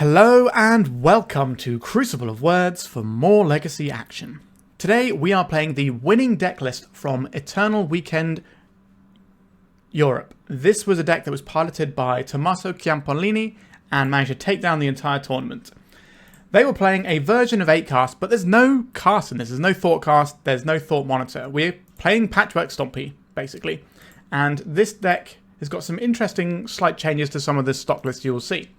Hello and welcome to Crucible of Words for more Legacy action. Today we are playing the winning deck list from Eternal Weekend Europe. This was a deck that was piloted by Tommaso Ciampolini and managed to take down the entire tournament. They were playing a version of 8 cast, but there's no cast in this. There's no Thought Cast, there's no Thought Monitor. We're playing Patchwork Stompy, basically. And this deck has got some interesting slight changes to some of the stock lists you will see.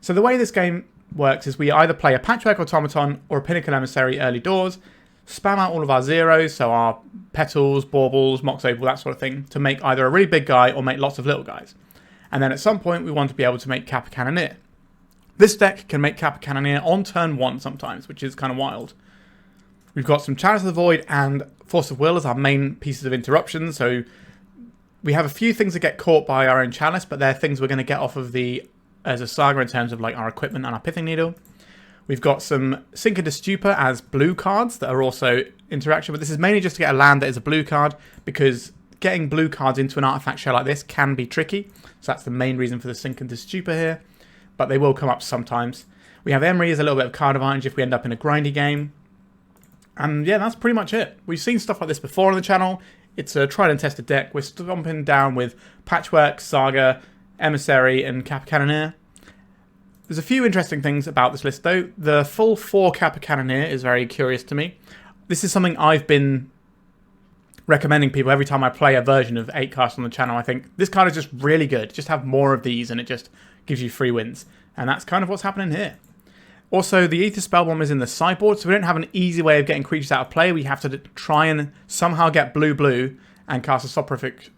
So the way this game works is we either play a Patchwork Automaton or a Pinnacle Emissary early doors, spam out all of our zeros, so our Petals, Baubles, Mox Opal, that sort of thing, to make either a really big guy or make lots of little guys. And then at some point we want to be able to make Kappa Cannoneer. This deck can make Kappa Cannoneer on turn 1 sometimes, which is kind of wild. We've got some Chalice of the Void and Force of Will as our main pieces of interruption, so we have a few things that get caught by our own Chalice, but they're things we're going to get off of the as a Saga in terms of like our equipment and our Pithing Needle. We've got some Sink into Stupor as blue cards that are also interaction, but this is mainly just to get a land that is a blue card, because getting blue cards into an artifact shell like this can be tricky. So that's the main reason for the Sink into Stupor here, but they will come up sometimes. We have Emry as a little bit of card advantage if we end up in a grindy game. And yeah, that's pretty much it. We've seen stuff like this before on the channel. It's a tried and tested deck. We're stomping down with Patchwork, Saga, Emissary and Kappa Cannoneer. There's a few interesting things about this list though. The full 4 Kappa Cannoneer is very curious to me. This is something I've been recommending people every time I play a version of 8 cast on the channel. I think this card is just really good. Just have more of these and it just gives you free wins. And that's kind of what's happening here. Also, the Aether Spellbomb is in the sideboard, so we don't have an easy way of getting creatures out of play. We have to try and somehow get blue and cast a Soporific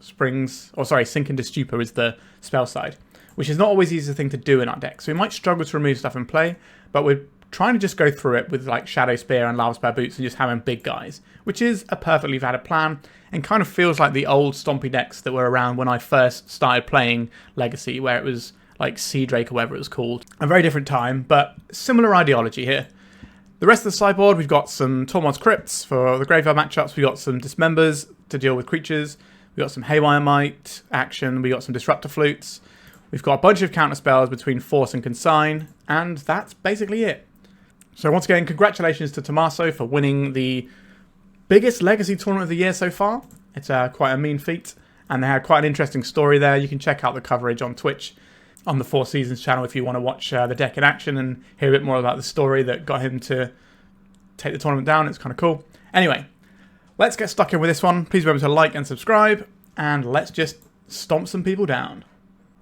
Sink into Stupor is the spell side, which is not always the easiest thing to do in our deck. So we might struggle to remove stuff in play, but we're trying to just go through it with like Shadowspear and Lavaspur Boots and just having big guys, which is a perfectly valid plan and kind of feels like the old Stompy decks that were around when I first started playing Legacy, where it was like Sea Drake or whatever it was called. A very different time, but similar ideology here. The rest of the sideboard, we've got some Tormod's Crypts for the graveyard matchups. We've got some Dismembers to deal with creatures. We've got some Haywire Mite action. We've got some Disruptor Flutes. We've got a bunch of counter spells between Force and Consign. And that's basically it. So once again, congratulations to Tommaso for winning the biggest Legacy tournament of the year so far. It's quite a mean feat. And they had quite an interesting story there. You can check out the coverage on Twitch on the 4 Seasons channel if you want to watch the deck in action and hear a bit more about the story that got him to take the tournament down. It's kind of cool. Anyway, let's get stuck in with this one. Please remember to like and subscribe, and let's just stomp some people down.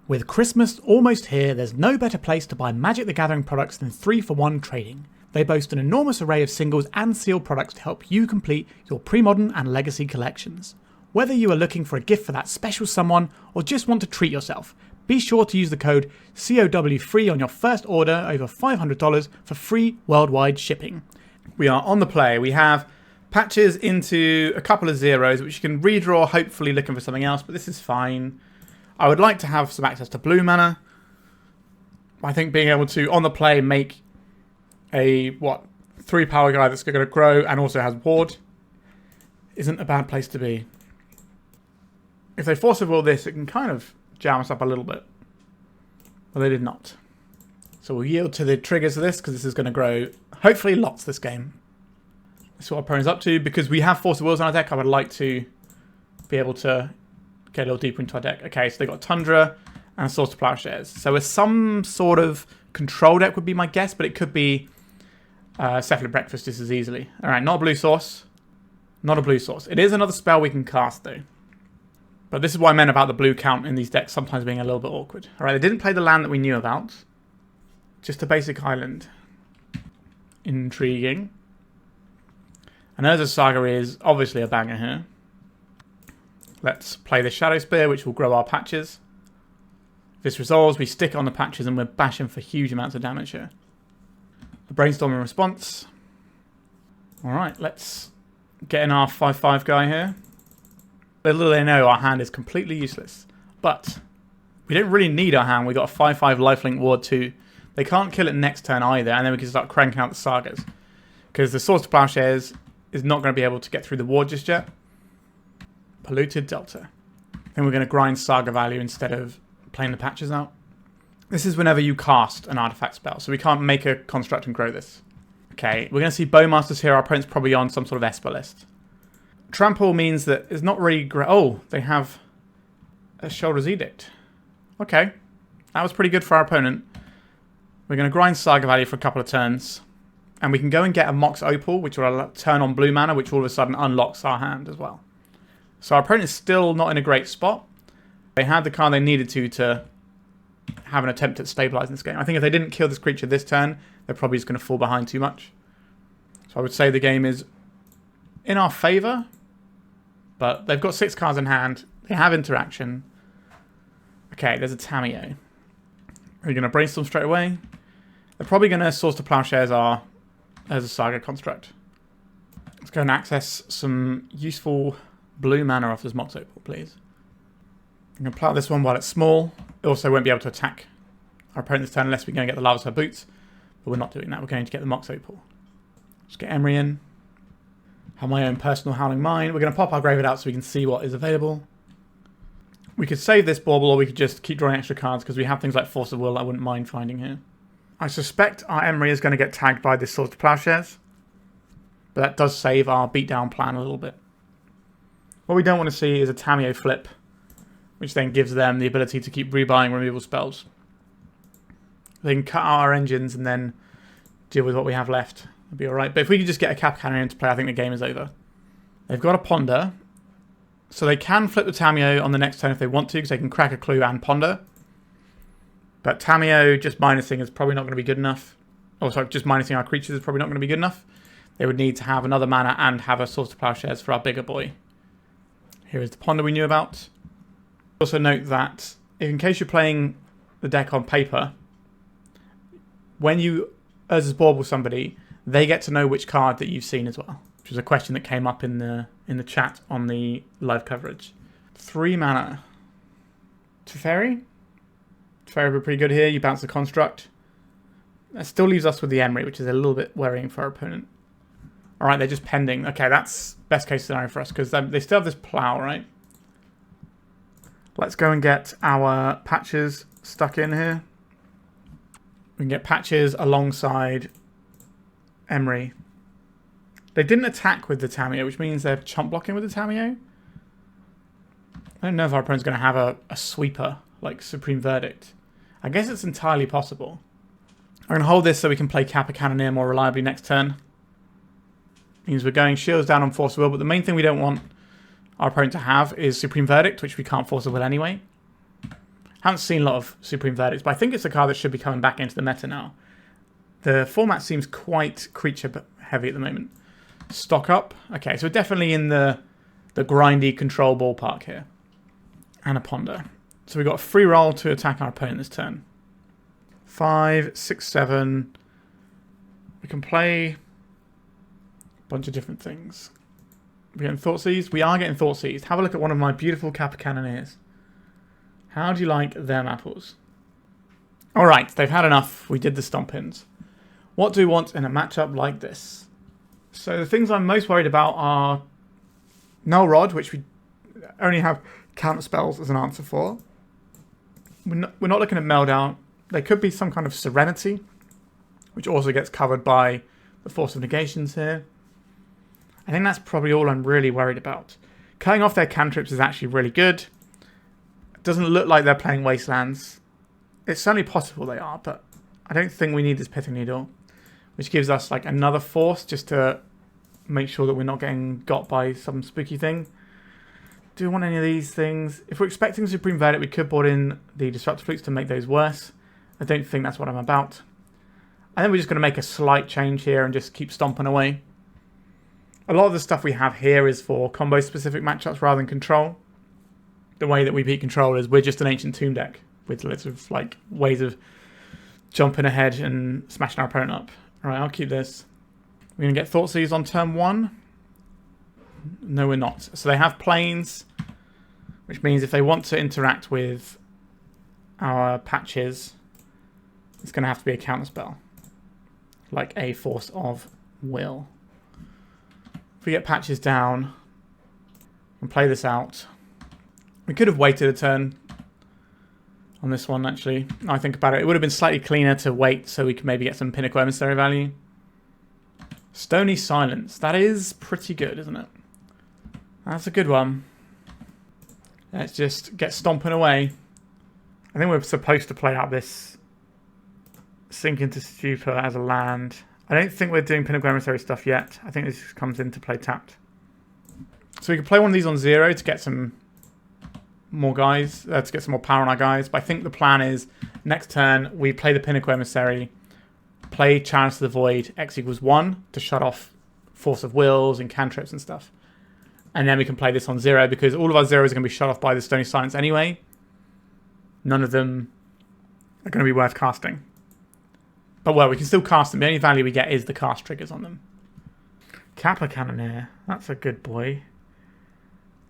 With Christmas almost here, there's no better place to buy Magic the Gathering products than 3-for-1 Trading. They boast an enormous array of singles and sealed products to help you complete your pre-modern and legacy collections. Whether you are looking for a gift for that special someone or just want to treat yourself, be sure to use the code COW3 on your first order over $500 for free worldwide shipping. We are on the play. We have patches into a couple of zeros, which you can redraw, hopefully looking for something else, but this is fine. I would like to have some access to blue mana. I think being able to, on the play, make a, 3 power guy that's going to grow and also has ward isn't a bad place to be. If they Force of Will this, it can kind of jam us up a little bit. But they did not. So we'll yield to the triggers of this, because this is going to grow, hopefully, lots this game. That's what our opponent's up to. Because we have Force of Wills on our deck, I would like to be able to get a little deeper into our deck. Okay, so they got Tundra and a Source of Plowshares. So some sort of control deck would be my guess, but it could be Cephalid Breakfast just as easily. Alright, not a blue source. Not a blue source. It is another spell we can cast, though. But this is what I meant about the blue count in these decks sometimes being a little bit awkward. Alright, they didn't play the land that we knew about. Just a basic island. Intriguing. And Urza Saga is obviously a banger here. Let's play the Shadowspear, which will grow our patches. If this resolves, we stick it on the patches and we're bashing for huge amounts of damage here. A Brainstorming response. Alright, let's get in our 5/5 guy here. Little do they know our hand is completely useless. But we don't really need our hand. We've got a 5/5 lifelink ward too. They can't kill it next turn either, and then we can start cranking out the Sagas. Because the Source of Plowshares is not going to be able to get through the ward just yet. Polluted Delta. Then we're going to grind Saga value instead of playing the patches out. This is whenever you cast an artifact spell, so we can't make a construct and grow this. Okay, we're going to see Bowmasters here. Our opponent's probably on some sort of Esper list. Trample means that it's not really great. Oh, they have a Shoulder's Edict. Okay, that was pretty good for our opponent. We're going to grind Saga value for a couple of turns. And we can go and get a Mox Opal, which will turn on blue mana, which all of a sudden unlocks our hand as well. So our opponent is still not in a great spot. They had the card they needed to have an attempt at stabilizing this game. I think if they didn't kill this creature this turn, they're probably just going to fall behind too much. So I would say the game is in our favor, but they've got 6 cards in hand. They have interaction. Okay, there's a Tamiyo. Are you going to brainstorm straight away? They're probably going to Swords to Plowshares as a Saga construct. Let's go and access some useful blue mana off this Mox Opal, please. I'm going to plow this one while it's small. It also won't be able to attack our opponent this turn unless we're going to get the Lavaspur Boots. But we're not doing that. We're going to get the Mox Opal. Let's get Emry in. Have my own personal Howling Mine. We're going to pop our Graveyard out so we can see what is available. We could save this Bauble, or we could just keep drawing extra cards because we have things like Force of Will I wouldn't mind finding here. I suspect our Emry is going to get tagged by this Swords to Plowshares. But that does save our beatdown plan a little bit. What we don't want to see is a Tamiyo flip, which then gives them the ability to keep rebuying removal spells. They can cut out our engines and then deal with what we have left. It'll be alright. But if we could just get a Kappa Cannoneer into play, I think the game is over. They've got a Ponder. So they can flip the Tamiyo on the next turn if they want to, because they can crack a Clue and Ponder. But Tamiyo just minusing is probably not going to be good enough. Oh, sorry, just minusing our creatures is probably not going to be good enough. They would need to have another mana and have a Swords to Plowshares for our bigger boy. Here is the Ponder we knew about. Also note that in case you're playing the deck on paper, when you Urza's Bauble somebody, they get to know which card that you've seen as well, which was a question that came up in the chat on the live coverage. 3 mana. Teferi? Teferi would be pretty good here. You bounce the construct. That still leaves us with the Emry, which is a little bit worrying for our opponent. Alright, they're just pending. Okay, that's best case scenario for us, because they still have this plow, right? Let's go and get our Patches stuck in here. We can get Patches alongside Emry. They didn't attack with the Tamiyo, which means they're chump blocking with the Tamiyo. I don't know if our opponent's going to have a sweeper, like Supreme Verdict. I guess it's entirely possible. I'm going to hold this so we can play Kappa Cannoneer more reliably next turn. Means we're going shields down on Force of Will, but the main thing we don't want our opponent to have is Supreme Verdict, which we can't Force of Will anyway. Haven't seen a lot of Supreme Verdicts, but I think it's a card that should be coming back into the meta now. The format seems quite creature heavy at the moment. Stock up. Okay, so we're definitely in the grindy control ballpark here. And a Ponder. So we've got a free roll to attack our opponent this turn. 5, 6, 7. We can play a bunch of different things. We're getting Thoughtseize. We are getting Thoughtseize. Have a look at one of my beautiful Kappa Cannoneers. How do you like them apples? Alright, they've had enough. We did the Stompins. What do we want in a matchup like this? So the things I'm most worried about are Null Rod, which we only have counter spells as an answer for. We're not looking at Meltdown. There could be some kind of Serenity, which also gets covered by the Force of Negations here. I think that's probably all I'm really worried about. Cutting off their cantrips is actually really good. It doesn't look like they're playing Wastelands. It's certainly possible they are, but I don't think we need this Pithing Needle, which gives us like another force just to make sure that we're not getting got by some spooky thing. Do we want any of these things? If we're expecting Supreme Verdict, we could board in the Disruptor Flutes to make those worse. I don't think that's what I'm about. I think we're just going to make a slight change here and just keep stomping away. A lot of the stuff we have here is for combo-specific matchups rather than control. The way that we beat control is we're just an Ancient Tomb deck with lots of like ways of jumping ahead and smashing our opponent up. Alright, I'll keep this. We're going to get Thoughtseize on turn 1. No, we're not. So they have Planes, which means if they want to interact with our Patches, it's going to have to be a counterspell, like a Force of Will. If we get Patches down and play this out, we could have waited a turn. on this one, actually. I think about it. It would have been slightly cleaner to wait so we could maybe get some Pinnacle Emissary value. Stony Silence. That is pretty good, isn't it? That's a good one. Let's just get stomping away. I think we're supposed to play out this Sink into Stupor as a land. I don't think we're doing Pinnacle Emissary stuff yet. I think this comes into play tapped. So we can play one of these on 0 to get some more guys, to get some more power on our guys. But I think the plan is next turn we play the Pinnacle Emissary, play Chalice to the Void, X equals 1 to shut off Force of Wills and cantrips and stuff. And then we can play this on 0 because all of our zeros are going to be shut off by the Stony Silence anyway. None of them are going to be worth casting. But well, we can still cast them. The only value we get is the cast triggers on them. Kappa Cannoneer. That's a good boy.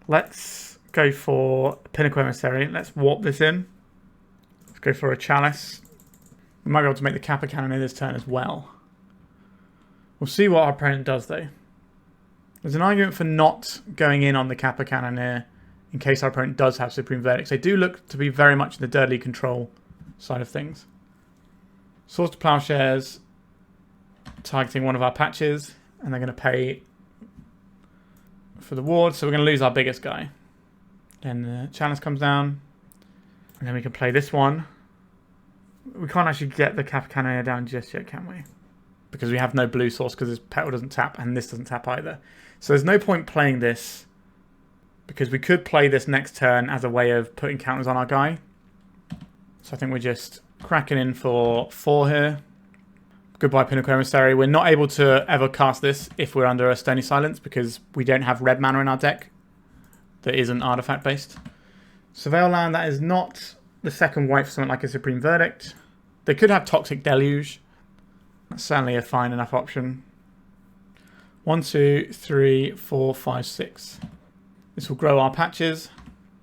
Let's go for Pinnacle Emissary. Let's warp this in. Let's go for a Chalice. We might be able to make the Kappa Cannoneer this turn as well. We'll see what our opponent does though. There's an argument for not going in on the Kappa Cannoneer in case our opponent does have Supreme Verdicts. They do look to be very much in the Dirtly control side of things. Swords to Plowshares, targeting one of our patches, and they're going to pay for the ward, so we're going to lose our biggest guy. Then the Chalice comes down, and then we can play this one. We can't actually get the Kappa Cannoneer down just yet, can we? Because we have no blue source, because this petal doesn't tap, and this doesn't tap either. So there's no point playing this, because we could play this next turn as a way of putting counters on our guy. So I think we're just cracking in for 4 here. Goodbye Pinnacle Emissary. We're not able to ever cast this if we're under a Stony Silence because we don't have red mana in our deck that isn't artifact based. Surveil Land, that is not the second white for something like a Supreme Verdict. They could have Toxic Deluge. That's certainly a fine enough option. 1, 2, 3, 4, 5, 6. This will grow our patches.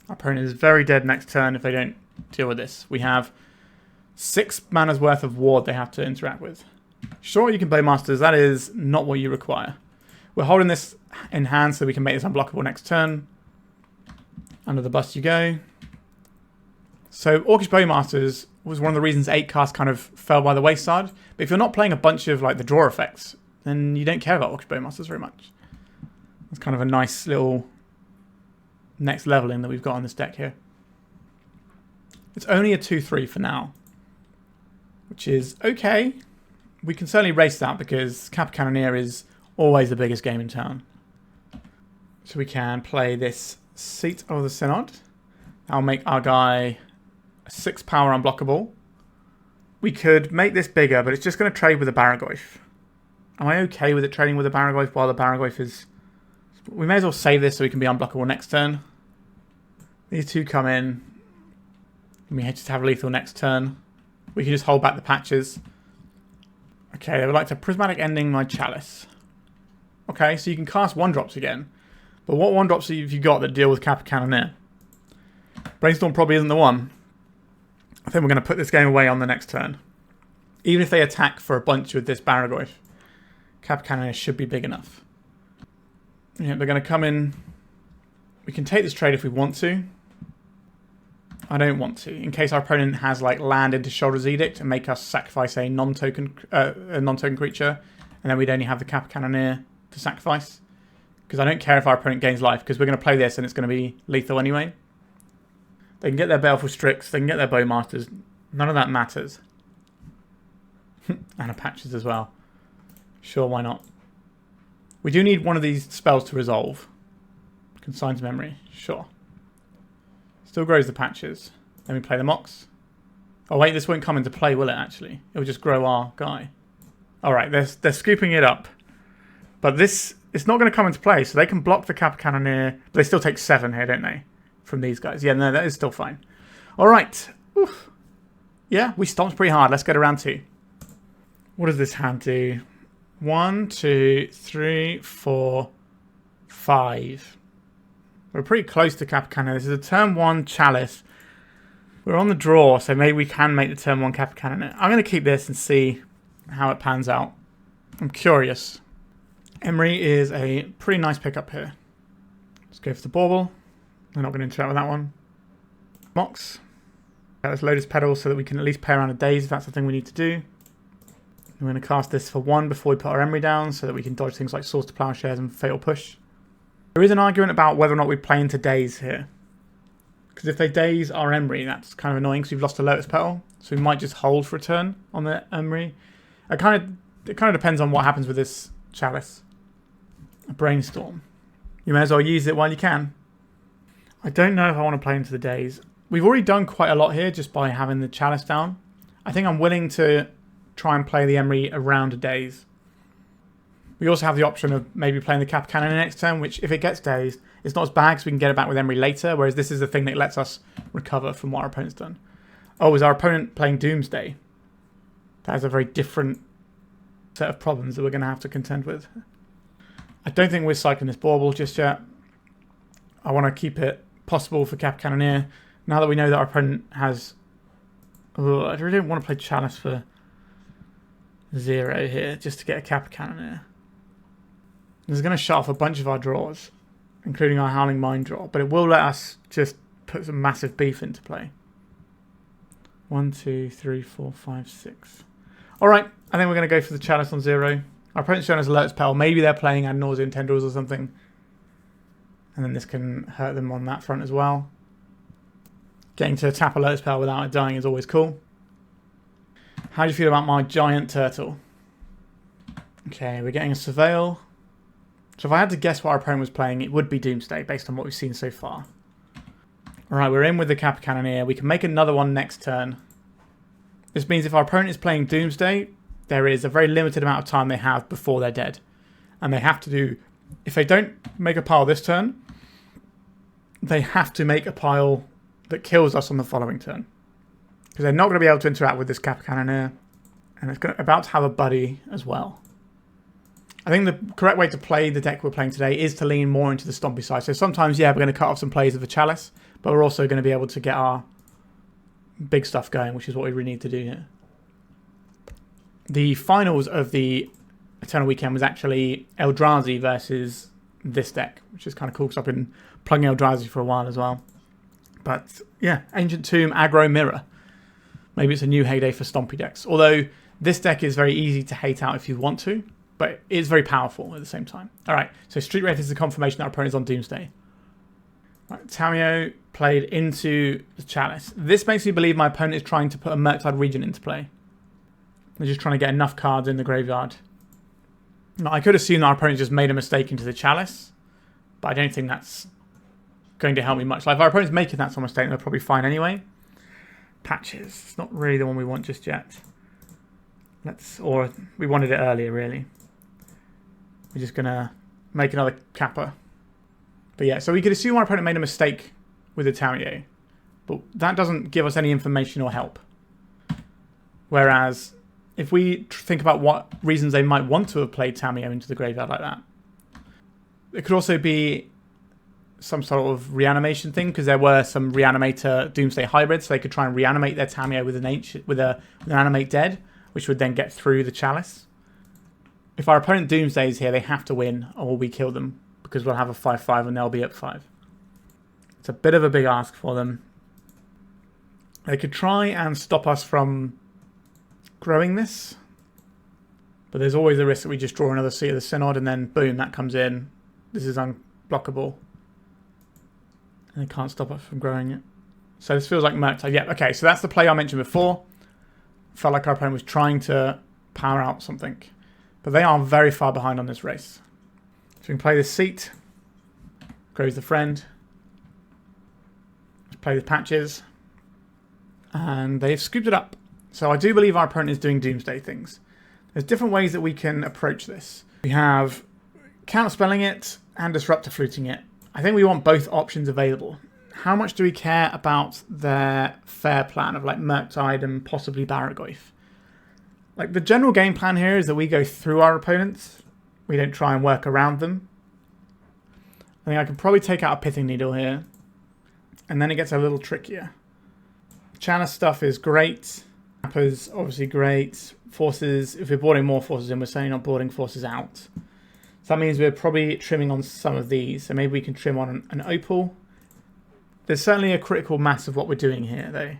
Our opponent is very dead next turn if they don't deal with this. We have 6 mana's worth of ward they have to interact with. Sure, you can Bowmasters. That is not what you require. We're holding this in hand so we can make this unblockable next turn. Under the bus you go. So Orcish Bowmasters was one of the reasons 8-cast kind of fell by the wayside. But if you're not playing a bunch of like the draw effects, then you don't care about Orcish Bowmasters very much. It's kind of a nice little next leveling that we've got on this deck here. It's only a 2-3 for now, which is okay. We can certainly race that because Kappa Cannoneer is always the biggest game in town. So we can play this Seat of the Synod. That'll make our guy 6 power unblockable. We could make this bigger, but it's just going to trade with a Barragoyf. Am I okay with it trading with a Barragoyf while the Barragoyf is... We may as well save this so we can be unblockable next turn. These two come in. We just have lethal next turn. We can just hold back the patches. Okay, they would like to Prismatic Ending my Chalice. Okay, so you can cast 1-drops again. But what 1-drops have you got that deal with Kappa Cannoneer? Brainstorm probably isn't the one. I think we're going to put this game away on the next turn. Even if they attack for a bunch with this Barragoyf, Kappa Cannoneer should be big enough. Yeah, they're going to come in. We can take this trade if we want to. I don't want to. In case our opponent has like land into Shoulder's Edict and make us sacrifice a non-token creature, and then we'd only have the Kappa Cannoneer to sacrifice. Because I don't care if our opponent gains life, because we're going to play this and it's going to be lethal anyway. They can get their Baleful Strix, they can get their Bowmasters. None of that matters. And a Patches as well. Sure, why not? We do need one of these spells to resolve. Consign To Memory, sure. Still grows the Patches. Then we play the Mox. Oh wait, this won't come into play, will it actually? It will just grow our guy. Alright, they're scooping it up. But this, it's not going to come into play, so they can block the Kappa Cannoneer. But they still take 7 here, don't they? From these guys. Yeah, no, that is still fine. Alright. Yeah, we stomped pretty hard. Let's go to round 2. What does this hand do? 1, 2, 3, 4, 5. We're pretty close to Kappa Cannoneer. This is a turn 1 Chalice. We're on the draw, so maybe we can make the turn 1 Kappa Cannoneer. I'm going to keep this and see how it pans out. I'm curious. Emry is a pretty nice pickup here. Let's go for the Bauble. We're not going to interact with that one. Mox. That's Lotus Petal so that we can at least play around a daze if that's the thing we need to do. We're going to cast this for 1 before we put our Emry down so that we can dodge things like Swords to Plowshares and Fatal Push. There is an argument about whether or not we play into daze here. Because if they daze our Emry, that's kind of annoying because we've lost a Lotus Petal. So we might just hold for a turn on the Emry. It kind of depends on what happens with this Chalice. A Brainstorm. You may as well use it while you can. I don't know if I want to play into the daze. We've already done quite a lot here just by having the Chalice down. I think I'm willing to try and play the Emry around a daze. We also have the option of maybe playing the Kappa Cannoneer next turn, which if it gets dazed, it's not as bad because we can get it back with Emry later, whereas this is the thing that lets us recover from what our opponent's done. Oh, is our opponent playing Doomsday? That is a very different set of problems that we're going to have to contend with. I don't think we're cycling this Bauble just yet. I want to keep it possible for Kappa Cannoneer. Now that we know that our opponent has... Oh, I really don't want to play Chalice for 0 here, just to get a Kappa Cannoneer. This is going to shut off a bunch of our draws, including our Howling Mine draw, but it will let us just put some massive beef into play. 1, 2, 3, 4, 5, 6. Alright, I think we're going to go for the Chalice on 0. Our opponent's showing us a Lotus Petal. Maybe they're playing Ad Nauseam Tendrils or something. And then this can hurt them on that front as well. Getting to tap a Lotus Petal without it dying is always cool. How do you feel about my giant turtle? Okay, we're getting a Surveil. So if I had to guess what our opponent was playing, it would be Doomsday, based on what we've seen so far. Alright, we're in with the Kappa Cannoneer. We can make another one next turn. This means if our opponent is playing Doomsday, there is a very limited amount of time they have before they're dead. And they have to do... If they don't make a pile this turn, they have to make a pile that kills us on the following turn. Because they're not going to be able to interact with this Kappa Cannoneer. And it's about to have a buddy as well. I think the correct way to play the deck we're playing today is to lean more into the Stompy side. So sometimes, yeah, we're going to cut off some plays of the Chalice, but we're also going to be able to get our big stuff going, which is what we really need to do here. The finals of the Eternal Weekend was actually Eldrazi versus this deck, which is kind of cool because I've been plugging Eldrazi for a while as well. But yeah, Ancient Tomb, aggro, mirror. Maybe it's a new heyday for Stompy decks. Although this deck is very easy to hate out if you want to, but it is very powerful at the same time. Alright, so Street Wraith is the confirmation that our opponent is on Doomsday. Right, Tamiyo played into the Chalice. This makes me believe my opponent is trying to put a Murktide Regent into play. They're just trying to get enough cards in the graveyard. Now, I could assume that our opponent just made a mistake into the Chalice, but I don't think that's going to help me much. Like, if our opponent's making that sort of mistake, they're probably fine anyway. Patches. It's not really the one we want just yet. Or we wanted it earlier, really. We're just going to make another Kappa. But yeah, so we could assume our opponent made a mistake with the Tamiyo, but that doesn't give us any information or help. Whereas, if we think about what reasons they might want to have played Tamiyo into the graveyard like that, it could also be some sort of reanimation thing, because there were some Reanimator Doomsday hybrids, so they could try and reanimate their Tamiyo with an Animate Dead, which would then get through the Chalice. If our opponent Doomsdays here, they have to win, or we kill them, because we'll have a 5-5 and they'll be up 5. It's a bit of a big ask for them. They could try and stop us from growing this, but there's always the risk that we just draw another Seat of the Synod, and then boom, that comes in. This is unblockable. And they can't stop us from growing it. So this feels like Murktide. Yeah, okay, so that's the play I mentioned before. Felt like our opponent was trying to power out something. But they are very far behind on this race. So we can play this Seat. Grows the friend. Let's play the Patches. And they've scooped it up. So I do believe our opponent is doing Doomsday things. There's different ways that we can approach this. We have counterspelling it and Disruptor Fluting it. I think we want both options available. How much do we care about their fair plan of like Murktide and possibly Barragoyf? Like, the general game plan here is that we go through our opponents. We don't try and work around them. I think I can probably take out a Pithing Needle here. And then it gets a little trickier. Chalice stuff is great. Kappa's obviously great. Forces, if we're boarding more forces in, we're certainly not boarding forces out. So that means we're probably trimming on some of these. So maybe we can trim on an Opal. There's certainly a critical mass of what we're doing here, though.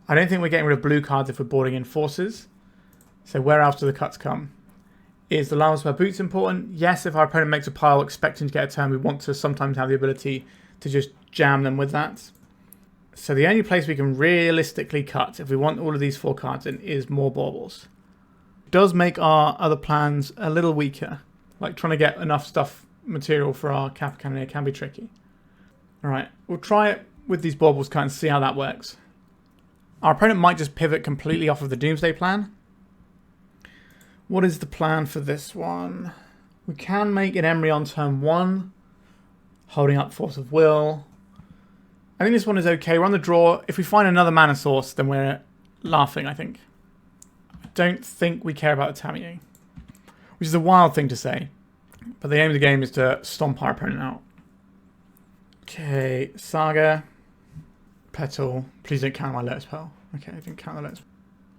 I don't think we're getting rid of blue cards if we're boarding in forces. So where else do the cuts come? Is the Lavaspur Boots important? Yes, if our opponent makes a pile expecting to get a turn, we want to sometimes have the ability to just jam them with that. So the only place we can realistically cut, if we want all of these 4 cards in, is more baubles. It does make our other plans a little weaker. Like trying to get enough material for our Kappa Cannoneer can be tricky. Alright, we'll try it with these baubles cut and see how that works. Our opponent might just pivot completely off of the Doomsday plan. What is the plan for this one? We can make an Emry on turn 1, holding up Force of Will. I think this one is okay. We're on the draw. If we find another mana source, then we're laughing, I think. I don't think we care about the Tamiyo, which is a wild thing to say. But the aim of the game is to stomp our opponent out. Okay, Saga, Petal. Please don't count my Lotus Petal. Okay, I didn't count the Lotus.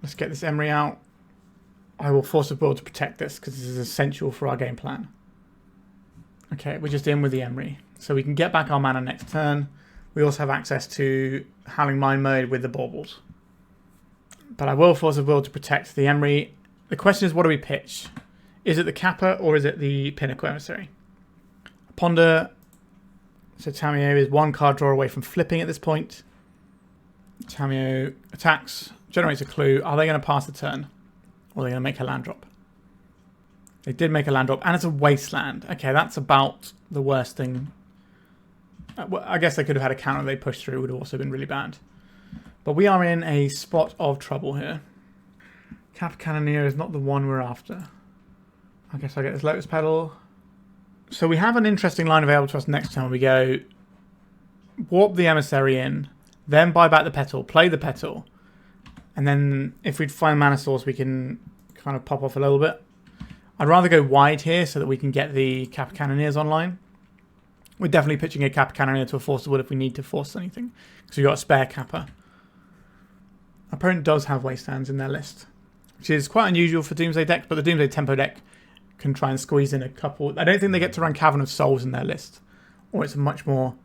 Let's get this Emry out. I will Force of Will to protect this because this is essential for our game plan. Okay, we're just in with the Emry. So we can get back our mana next turn. We also have access to Howling Mine mode with the baubles. But I will Force of Will to protect the Emry. The question is, what do we pitch? Is it the Kappa or is it the Pinnacle Emissary? Ponder. So Tamiyo is 1 card draw away from flipping at this point. Tamiyo attacks, generates a clue. Are they going to pass the turn? Or are they going to make a land drop? They did make a land drop, and it's a wasteland. Okay, that's about the worst thing. Well, I guess they could have had a counter they pushed through, would have also been really bad. But we are in a spot of trouble here. Kappa Cannoneer is not the one we're after. I guess I get this Lotus Petal. So we have an interesting line available to us next time. We go warp the Emissary in, then buy back the Petal, play the Petal, and then if we find a mana source, we can kind of pop off a little bit. I'd rather go wide here so that we can get the Kappa Cannoneers online. We're definitely pitching a Kappa Cannoneer to a Force of Will if we need to force anything, because we've got a spare Kappa. Our opponent does have wastelands in their list, which is quite unusual for Doomsday decks, but the Doomsday Tempo deck can try and squeeze in a couple. I don't think they get to run Cavern of Souls in their list, or it's much more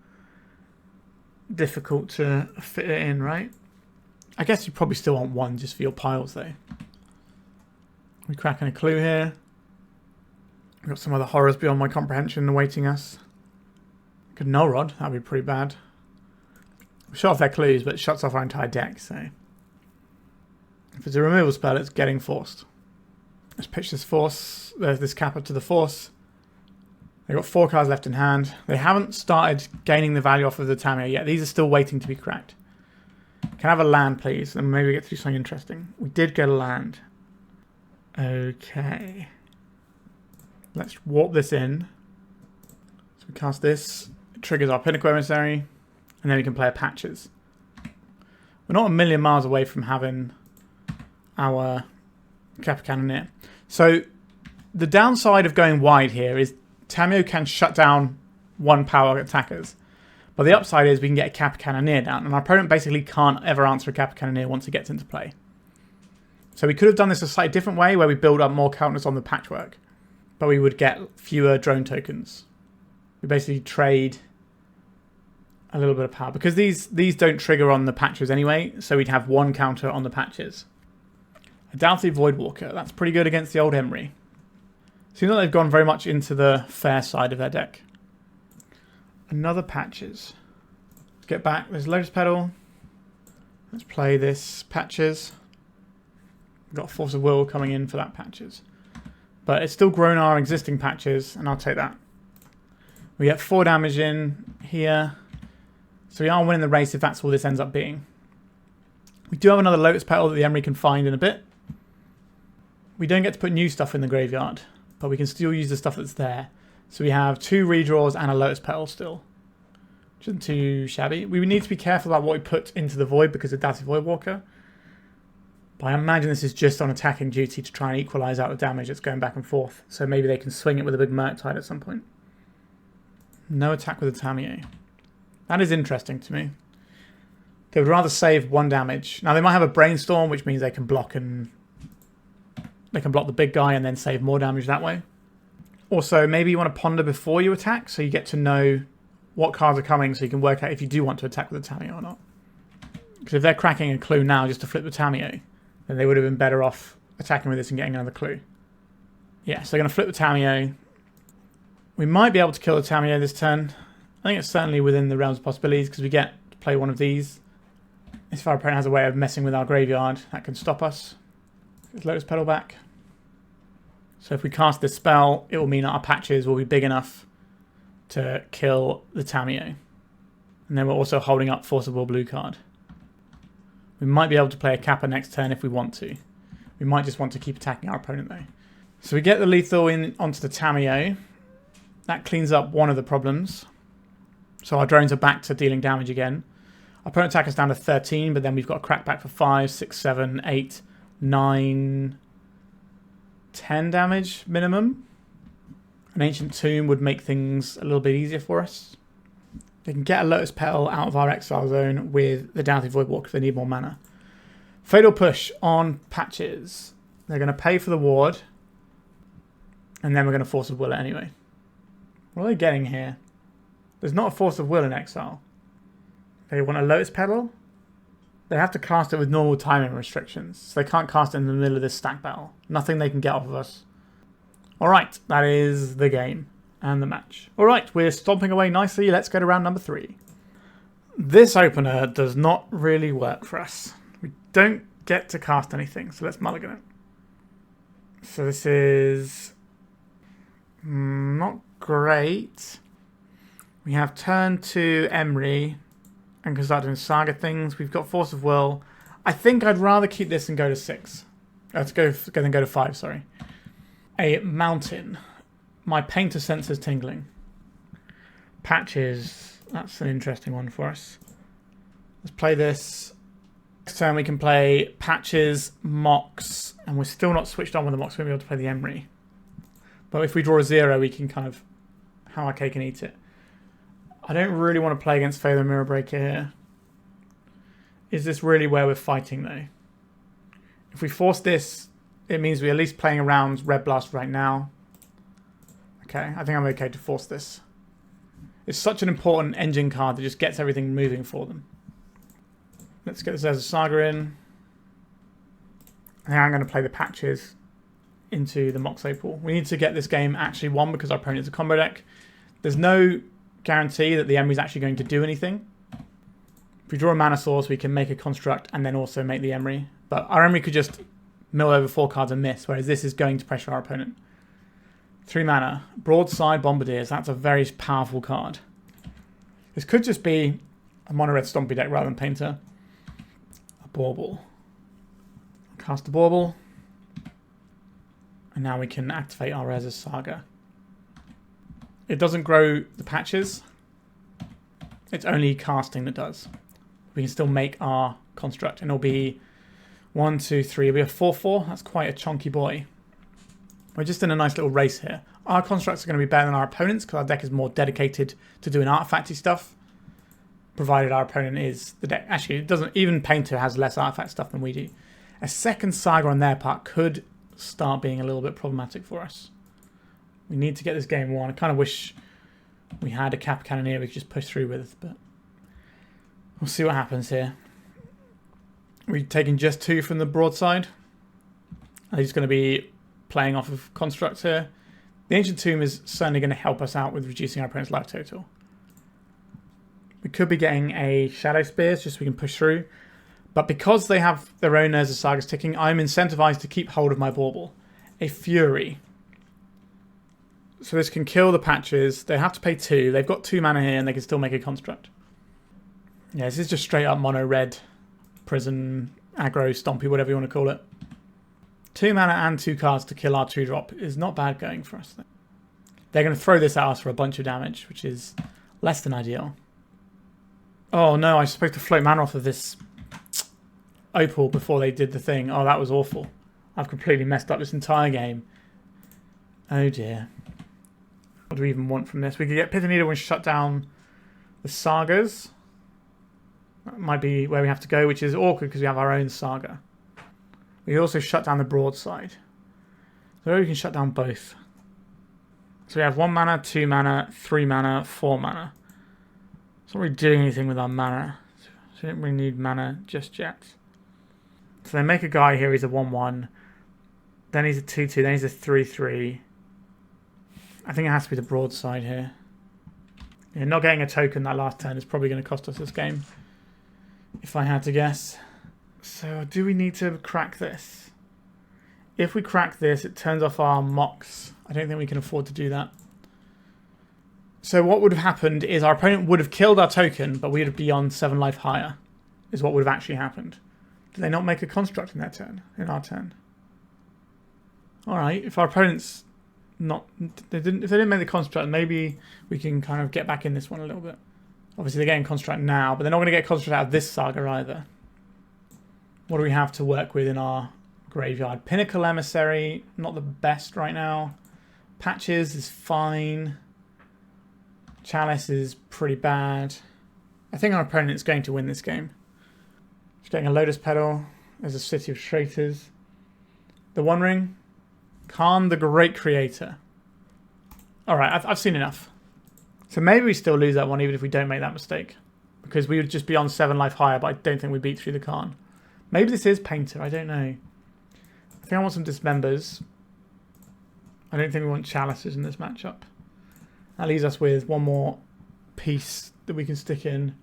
difficult to fit it in, right? I guess you probably still want 1 just for your piles, though. We're cracking a clue here. We've got some other horrors beyond my comprehension awaiting us. Good Null Rod, that'd be pretty bad. We shut off their clues, but it shuts off our entire deck, so if it's a removal spell, it's getting forced. Let's pitch this force. There's this Kappa to the force. They've got 4 cards left in hand. They haven't started gaining the value off of the Tamiyo yet. These are still waiting to be cracked. Can I have a land, please? And maybe we get to do something interesting. We did get a land. Okay. Let's warp this in. So we cast this. It triggers our Pinnacle Emissary. And then we can play a Patches. We're not a million miles away from having our Kappa Cannoneer. So the downside of going wide here is Tamiyo can shut down 1 power attackers. But the upside is we can get a Kappa Cannoneer down. And our opponent basically can't ever answer a Kappa Cannoneer once it gets into play. So we could have done this a slightly different way where we build up more counters on the Patchwork. But we would get fewer drone tokens. We basically trade a little bit of power. Because these don't trigger on the Patches anyway. So we'd have 1 counter on the Patches. A Doubtfully Voidwalker. That's pretty good against the old Emry. Seems like they've gone very much into the fair side of their deck. Another Patches. Let's get back. There's Lotus Petal. Let's play this Patches. We've got Force of Will coming in for that Patches. But it's still grown our existing Patches, and I'll take that. We get 4 damage in here. So we are winning the race if that's all this ends up being. We do have another Lotus Petal that the Emry can find in a bit. We don't get to put new stuff in the graveyard, but we can still use the stuff that's there. So we have 2 redraws and a Lotus Petal still, which isn't too shabby. We would need to be careful about what we put into the Void because of Dazzle Voidwalker. But I imagine this is just on attacking duty to try and equalise out the damage that's going back and forth. So maybe they can swing it with a big Murktide at some point. No attack with the Tamiyo. That is interesting to me. They would rather save 1 damage. Now they might have a Brainstorm, which means they can block the big guy and then save more damage that way. Also, maybe you want to ponder before you attack, so you get to know what cards are coming, so you can work out if you do want to attack with the Tamiyo or not. Because if they're cracking a clue now just to flip the Tamiyo, then they would have been better off attacking with this and getting another clue. Yeah, so they're going to flip the Tamiyo. We might be able to kill the Tamiyo this turn. I think it's certainly within the realms of possibilities because we get to play one of these. If our opponent has a way of messing with our graveyard, that can stop us. Let's Lotus Petal back. So if we cast this spell, it will mean that our patches will be big enough to kill the Tamiyo. And then we're also holding up Force of Blue card. We might be able to play a Kappa next turn if we want to. We might just want to keep attacking our opponent though. So we get the lethal in onto the Tamiyo. That cleans up one of the problems. So our drones are back to dealing damage again. Our opponent attack is down to 13, but then we've got a crackback for 5, 6, 7, 8, 9, 10 damage minimum. An Ancient Tomb would make things a little bit easier for us. They can get a Lotus Petal out of our exile zone with the Doughty Voidwalker if they need more mana. Fatal Push on Patches. They're going to pay for the ward. And then we're going to Force of Will it anyway. What are they getting here? There's not a Force of Will in exile. They want a Lotus Petal. They have to cast it with normal timing restrictions. So they can't cast it in the middle of this stack battle. Nothing they can get off of us. Alright, that is the game and the match. Alright, we're stomping away nicely. Let's go to round number 3. This opener does not really work for us. We don't get to cast anything, so let's mulligan it. So this is not great. We have turn to Emry and can start doing Saga things. We've got Force of Will. I think I'd rather keep this and go to 6. Let's go to 5, sorry. A mountain. My painter senses tingling. Patches. That's an interesting one for us. Let's play this. Next turn we can play Patches, Mox, and we're still not switched on with the Mox. We'll be able to play the Emry. But if we draw a 0, we can kind of have our cake and eat it. I don't really want to play against Fatal Mirror Breaker here. Is this really where we're fighting though? If we force this, it means we're at least playing around Red Blast right now. Okay, I think I'm okay to force this. It's such an important engine card that just gets everything moving for them. Let's get this as a Saga in. I think I'm going to play the Patches into the Mox Opal. We need to get this game actually won because our opponent's a combo deck. There's no guarantee that the Emry is actually going to do anything. If we draw a mana source, we can make a construct and then also make the Emry. But our Emry could just mill over 4 cards and miss, whereas this is going to pressure our opponent. 3 mana. Broadside Bombardiers. That's a very powerful card. This could just be a mono-red Stompy deck rather than Painter. A Bauble. Cast a Bauble. And now we can activate our Urza Saga. It doesn't grow the patches. It's only casting that does. We can still make our construct, and it'll be 1, 2, 3. It'll be a 4/4. That's quite a chunky boy. We're just in a nice little race here. Our constructs are going to be better than our opponents because our deck is more dedicated to doing artifacty stuff, provided our opponent is the deck. Actually, it doesn't. Even Painter has less artifact stuff than we do. A second Saga on their part could start being a little bit problematic for us. We need to get this game won. I kind of wish we had a Kappa Cannoneer we could just push through with, but we'll see what happens here. We're taking just 2 from the broadside. He's going to be playing off of constructs here. The Ancient Tomb is certainly going to help us out with reducing our opponent's life total. We could be getting a Shadowspear just so we can push through. But because they have their own Urza Sagas ticking, I'm incentivized to keep hold of my Bauble. A Fury. So this can kill the Patches. They have to pay 2. They've got 2 mana here and they can still make a construct. Yeah, this is just straight up mono red. Prison, aggro, stompy, whatever you want to call it. 2 mana and 2 cards to kill our 2-drop is not bad going for us. They're going to throw this at us for a bunch of damage, which is less than ideal. Oh no, I was supposed to float mana off of this Opal before they did the thing. Oh, that was awful. I've completely messed up this entire game. Oh dear. What do we even want from this? We could get Pithing Needle and shut down the Sagas. That might be where we have to go, which is awkward because we have our own Saga. We also shut down the broadside. So we can shut down both. So we have 1 mana, 2 mana, 3 mana, 4 mana. It's not really doing anything with our mana. So So I don't really need mana just yet. So they make a guy here, he's a 1-1. Then he's a 2-2, then he's a 3-3. I think it has to be the broadside here. Yeah, not getting a token that last turn is probably going to cost us this game, if I had to guess. So do we need to crack this? If we crack this, it turns off our Mox. I don't think we can afford to do that. So what would have happened is our opponent would have killed our token, but we would be on 7 life higher, is what would have actually happened. Did they not make a construct in their turn? In our turn? Alright, if our opponent's not... if they didn't make the construct, maybe we can kind of get back in this one a little bit. Obviously they're getting construct now, but they're not going to get construct out of this Saga either. What do we have to work with in our graveyard? Pinnacle Emissary, not the best right now. Patches is fine. Chalice is pretty bad. I think our opponent is going to win this game. He's getting a Lotus Petal. There's a City of Traitors. The One Ring. Khan the Great Creator. Alright, I've seen enough. So maybe we still lose that one even if we don't make that mistake. Because we would just be on 7 life higher, but I don't think we beat through the Khan. Maybe this is Painter, I don't know. I think I want some Dismembers. I don't think we want Chalices in this matchup. That leaves us with one more piece that we can stick in.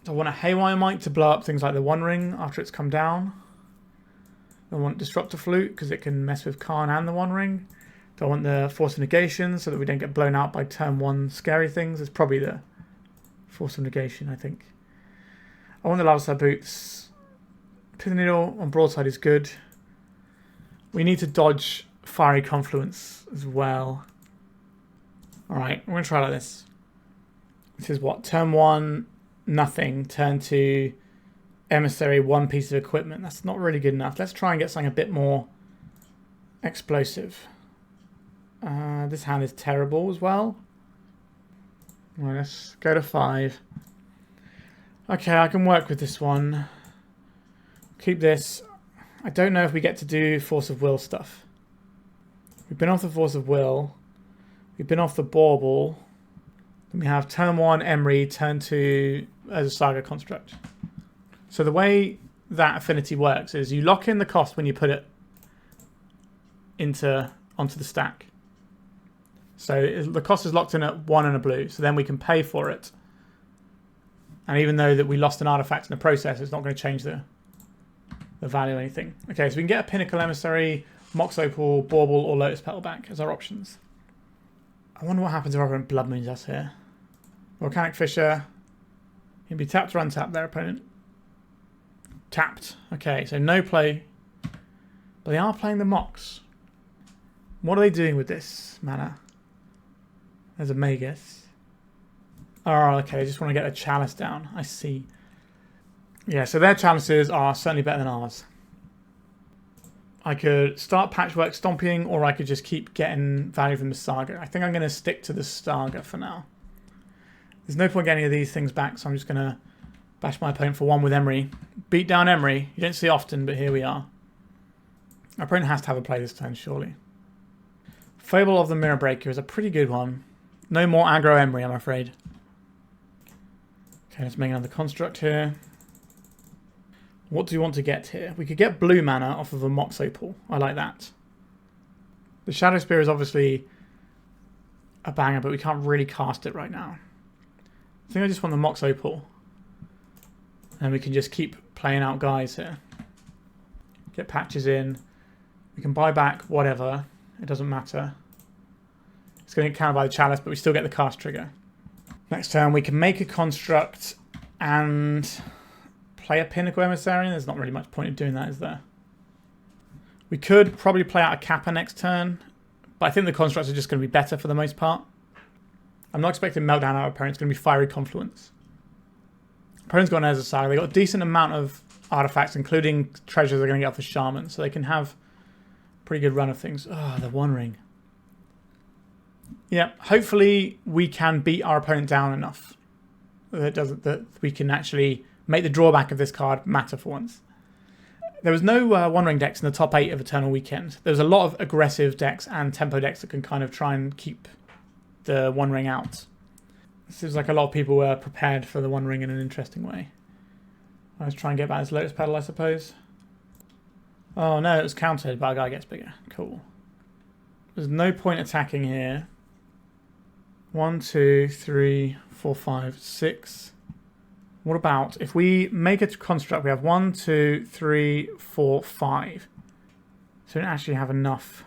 I want a Haywire Mite to blow up things like the One Ring after it's come down. I want Disruptor Flute because it can mess with Khan and the One Ring. Do I want the Force of Negation so that we don't get blown out by turn 1 scary things? It's probably the Force of Negation, I think. I want the Lavaspur Boots. Pithing Needle on broadside is good. We need to dodge Fiery Confluence as well. Alright, we're going to try like this. This is what? Turn 1, nothing. Turn 2, Emissary, 1 piece of equipment. That's not really good enough. Let's try and get something a bit more explosive. This hand is terrible as well. Right, let's go to 5. Okay, I can work with this one. Keep this. I don't know if we get to do Force of Will stuff. We've been off the Force of Will. We've been off the Bauble. Then we have turn 1 Emry, turn 2 as a Saga construct. So the way that affinity works is you lock in the cost when you put it onto the stack. So the cost is locked in at 1 and a blue, so then we can pay for it. And even though that we lost an artifact in the process, it's not going to change the value or anything. Okay, so we can get a Pinnacle Emissary, Mox Opal, Bauble, or Lotus Petal back as our options. I wonder what happens if our opponent Blood Moons us here. Volcanic Fissure. He'd be tapped or untapped, their opponent. Tapped. Okay, so no play. But they are playing the Mox. What are they doing with this mana? There's a Magus. Oh, okay, I just want to get a Chalice down. I see. Yeah, so their Chalices are certainly better than ours. I could start Patchwork Stomping, or I could just keep getting value from the Saga. I think I'm going to stick to the Saga for now. There's no point getting any of these things back, so I'm just going to bash my opponent for 1 with Emry. Beatdown Emry. You don't see often, but here we are. Our opponent has to have a play this turn, surely. Fable of the Mirror Breaker is a pretty good one. No more aggro Emry, I'm afraid. Okay, let's make another construct here. What do we want to get here? We could get blue mana off of a Mox Opal. I like that. The Shadowspear is obviously a banger, but we can't really cast it right now. I think I just want the Mox Opal. And we can just keep playing out guys here. Get patches in. We can buy back whatever. It doesn't matter. It's going to get countered by the Chalice, but we still get the cast trigger. Next turn, we can make a construct and play a Pinnacle Emissary. There's not really much point in doing that, is there? We could probably play out a Kappa next turn, but I think the constructs are just going to be better for the most part. I'm not expecting Meltdown our opponent. It's going to be Fiery Confluence. Opponent's got an Urza Saga. They've got a decent amount of artifacts, including treasures they're going to get off the Shaman, so they can have a pretty good run of things. Oh, the One Ring. Yeah, hopefully we can beat our opponent down enough that we can actually make the drawback of this card matter for once. There was no One Ring decks in the top 8 of Eternal Weekend. There was a lot of aggressive decks and tempo decks that can kind of try and keep the One Ring out. seems like a lot of people were prepared for the One Ring in an interesting way. Let's try and get back this Lotus Petal, I suppose. Oh no, it was countered, but our guy gets bigger. Cool. There's no point attacking here. 1, 2, 3, 4, 5, 6. What about if we make a construct? We have 1, 2, 3, 4, 5. So we don't actually have enough.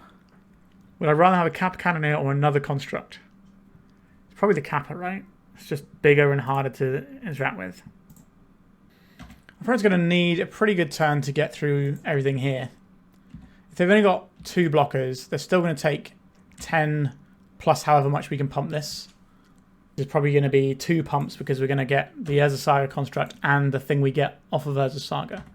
Would I rather have a Kappa Cannoneer or another construct? It's probably the Kappa, right? It's just bigger and harder to interact with. My friend's going to need a pretty good turn to get through everything here. If they've only got 2 blockers, they're still going to take 10 plus however much we can pump this. There's probably going to be 2 pumps because we're going to get the Urza Saga construct and the thing we get off of Urza Saga.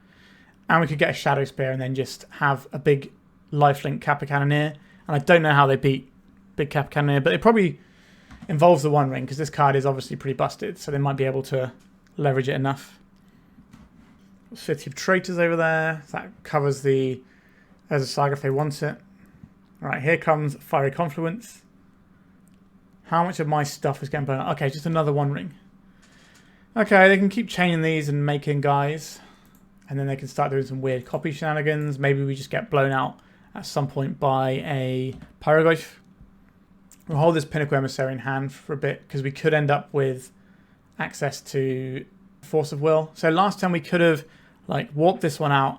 And we could get a Shadowspear and then just have a big lifelink Kappa Cannoneer. And I don't know how they beat big Kappa Cannoneer, but it probably involves the One Ring because this card is obviously pretty busted, so they might be able to leverage it enough. City of Traitors over there. That covers the Urza Saga if they want it. Alright, here comes Fiery Confluence. How much of my stuff is getting burned out? Okay, just another One Ring. Okay, they can keep chaining these and making guys. And then they can start doing some weird copy shenanigans. Maybe we just get blown out at some point by a Pyroglyph. We'll hold this Pinnacle Emissary in hand for a bit because we could end up with access to Force of Will. So last time we could have like warped this one out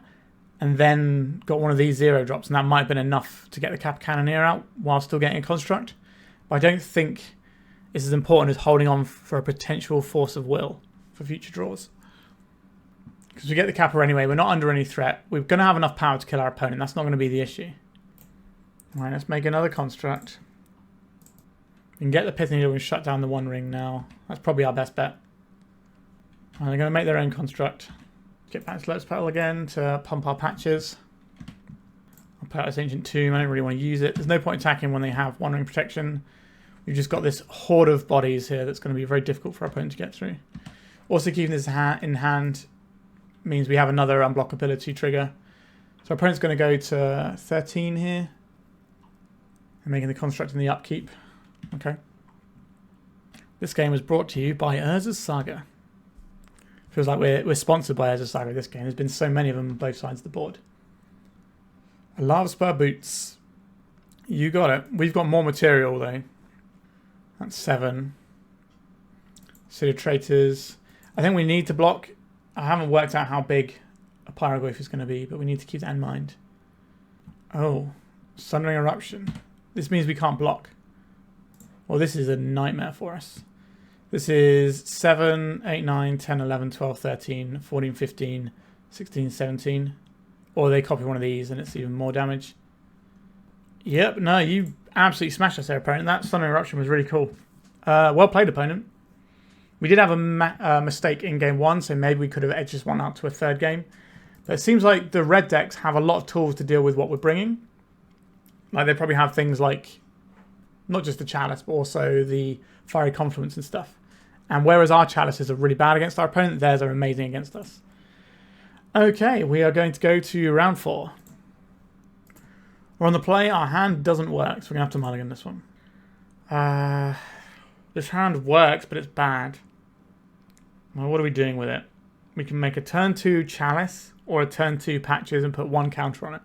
and then got one of these 0 drops, and that might have been enough to get the Kappa Cannoneer out while still getting a construct. But I don't think it's as important as holding on for a potential Force of Will for future draws. Because we get the Kappa anyway, we're not under any threat. We're going to have enough power to kill our opponent. That's not going to be the issue. Alright, let's make another construct. We can get the Pithing Needle and shut down the One Ring now. That's probably our best bet. And they're going to make their own construct. Get back to Lotus Petal again to pump our patches. I'll put out this Ancient Tomb. I don't really want to use it. There's no point attacking when they have One Ring protection. We've just got this horde of bodies here that's going to be very difficult for our opponent to get through. Also keeping this in hand means we have another unblockability trigger. So our opponent's going to go to 13 here. And making the construct in the upkeep. Okay. This game was brought to you by Urza Saga. Feels like we're sponsored by Aether Spellbomb this game. There's been so many of them on both sides of the board. A Lavaspur Boots. You got it. We've got more material though. That's 7. City of Traitors. I think we need to block. I haven't worked out how big a Pyroglyph is going to be, but we need to keep that in mind. Oh, Sundering Eruption. This means we can't block. Well, this is a nightmare for us. This is 7, 8, 9, 10, 11, 12, 13, 14, 15, 16, 17. Or they copy one of these and it's even more damage. Yep, no, you absolutely smashed us there, opponent. That Sundering Eruption was really cool. Well played, opponent. We did have a mistake in game 1, so maybe we could have edged this one out to a 3rd game. But it seems like the red decks have a lot of tools to deal with what we're bringing. Like they probably have things like, not just the Chalice, but also the Fiery Confluence and stuff. And whereas our Chalices are really bad against our opponent, theirs are amazing against us. Okay, we are going to go to round 4. We're on the play. Our hand doesn't work, so we're going to have to mulligan this one. This hand works, but it's bad. Well, what are we doing with it? We can make a turn 2 Chalice or a turn 2 Patches and put 1 counter on it.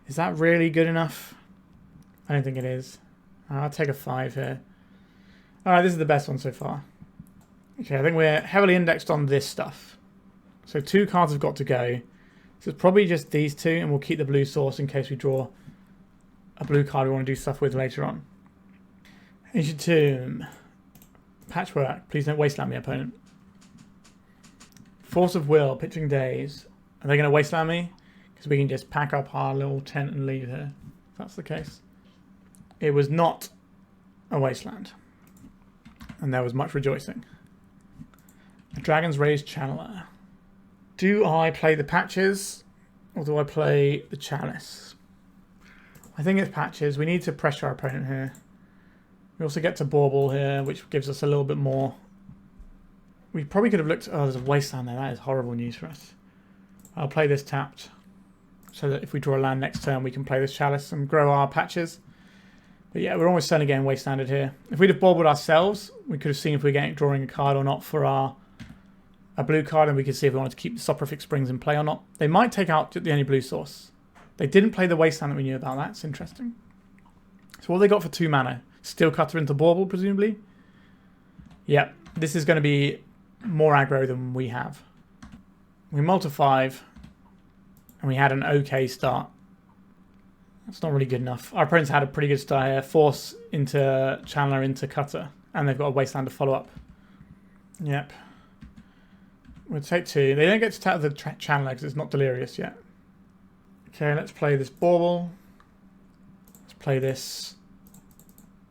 Is that really good enough? I don't think it is. I'll take a 5 here. Alright, this is the best one so far. Okay, I think we're heavily indexed on this stuff. So 2 cards have got to go. So it's probably just these 2, and we'll keep the blue source in case we draw a blue card we want to do stuff with later on. Ancient Tomb. Patchwork. Please don't wasteland me, opponent. Force of Will. Pitching Days. Are they going to wasteland me? Because we can just pack up our little tent and leave here. If that's the case. It was not a wasteland. And there was much rejoicing. A Dragon's Rage Channeler. Do I play the Patches or do I play the Chalice? I think it's Patches. We need to pressure our opponent here. We also get to Bauble here, which gives us a little bit more. We probably could have looked. Oh, there's a wasteland there. That is horrible news for us. I'll play this tapped so that if we draw a land next turn, we can play this Chalice and grow our Patches. But yeah, we're almost certainly getting wastelanded here. If we'd have baubled ourselves, we could have seen if we were getting drawing a card or not for our blue card, and we could see if we wanted to keep the Soporific Springs in play or not. They might take out the only blue source. They didn't play the wasteland that we knew about. That's interesting. So what have they got for 2 mana? Steel Cutter into Bauble, presumably? Yep, this is going to be more aggro than we have. We multi 5, and we had an okay start. That's not really good enough. Our opponents had a pretty good start here. Force into Channeler into Cutter, and they've got a wasteland to follow up. Yep. We'll take 2. They don't get to tap the Channeler because it's not delirious yet. Okay, let's play this Bauble. Let's play this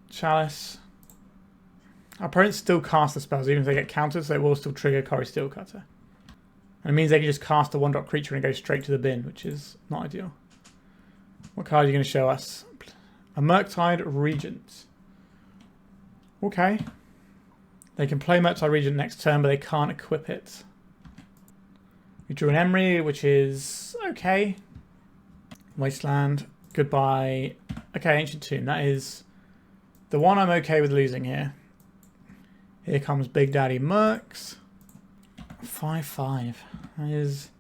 Chalice. Our opponents still cast the spells, even if they get countered, so it will still trigger Corey Steel Cutter. And it means they can just cast a 1-drop creature and go straight to the bin, which is not ideal. What card are you going to show us? A Murktide Regent. Okay. They can play Murktide Regent next turn, but they can't equip it. We drew an Emry, which is okay. Wasteland. Goodbye. Okay, Ancient Tomb. That is the one I'm okay with losing here. Here comes Big Daddy Mercs. 5/5. That is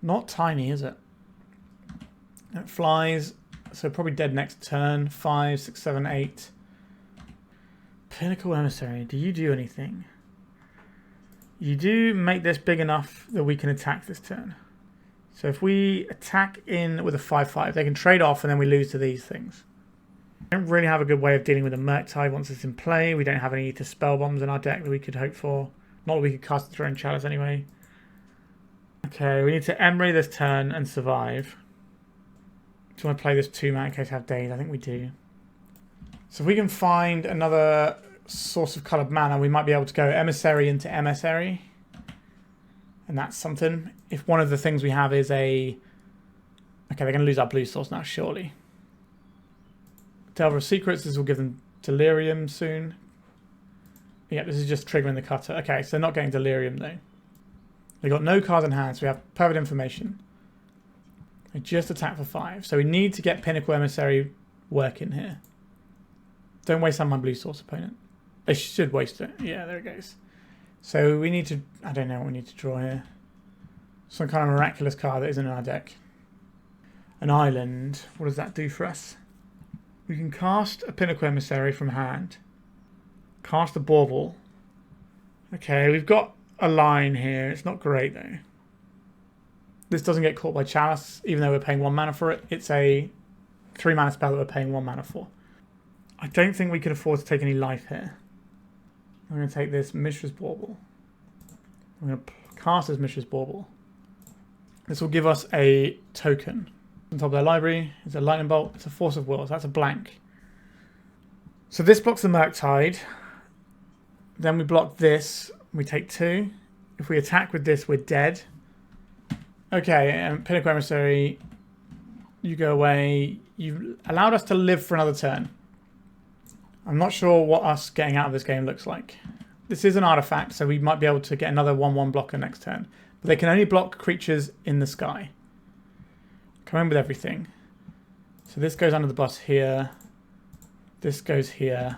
not tiny, is it? It flies, so probably dead next turn. 5, 6, 7, 8. Pinnacle Emissary. Do you do anything? You do make this big enough that we can attack this turn. So if we attack in with a 5/5, they can trade off and then we lose to these things. We don't really have a good way of dealing with a Murktide once it's in play. We don't have any Aether Spellbombs in our deck that we could hope for. Not that we could cast it through in Chalice anyway. Okay, we need to Emry this turn and survive. Do you want to play this 2-mana in case we have days? I think we do. So if we can find another source of coloured mana, we might be able to go Emissary into Emissary. And that's something. If one of the things we have is a... Okay, they're going to lose our blue source now, surely. Delver of Secrets, this will give them Delirium soon. Yeah, this is just triggering the Cutter. Okay, so they're not getting Delirium though. They've got no cards in hand, so we have perfect information. They just attack for 5. So we need to get Pinnacle Emissary working here. Don't waste on my blue source, opponent. They should waste it. Yeah, there it goes. So we need to... I don't know what we need to draw here. Some kind of miraculous card that isn't in our deck. An island. What does that do for us? We can cast a Pinnacle Emissary from hand. Cast a Bauble. Okay, we've got a line here. It's not great though. This doesn't get caught by Chalice, even though we're paying 1 mana for it. It's a 3-mana spell that we're paying 1 mana for. I don't think we can afford to take any life here. I'm going to take this Mishra's Bauble. I'm going to cast this Mishra's Bauble. This will give us a token. On top of their library, it's a Lightning Bolt, it's a Force of Will, so that's a blank. So this blocks the Murktide. Then we block this, we take 2. If we attack with this, we're dead. Okay, Pinnacle Emissary, you go away. You've allowed us to live for another turn. I'm not sure what us getting out of this game looks like. This is an artifact, so we might be able to get another 1/1 blocker next turn. But they can only block creatures in the sky. Come in with everything. So this goes under the bus here. This goes here.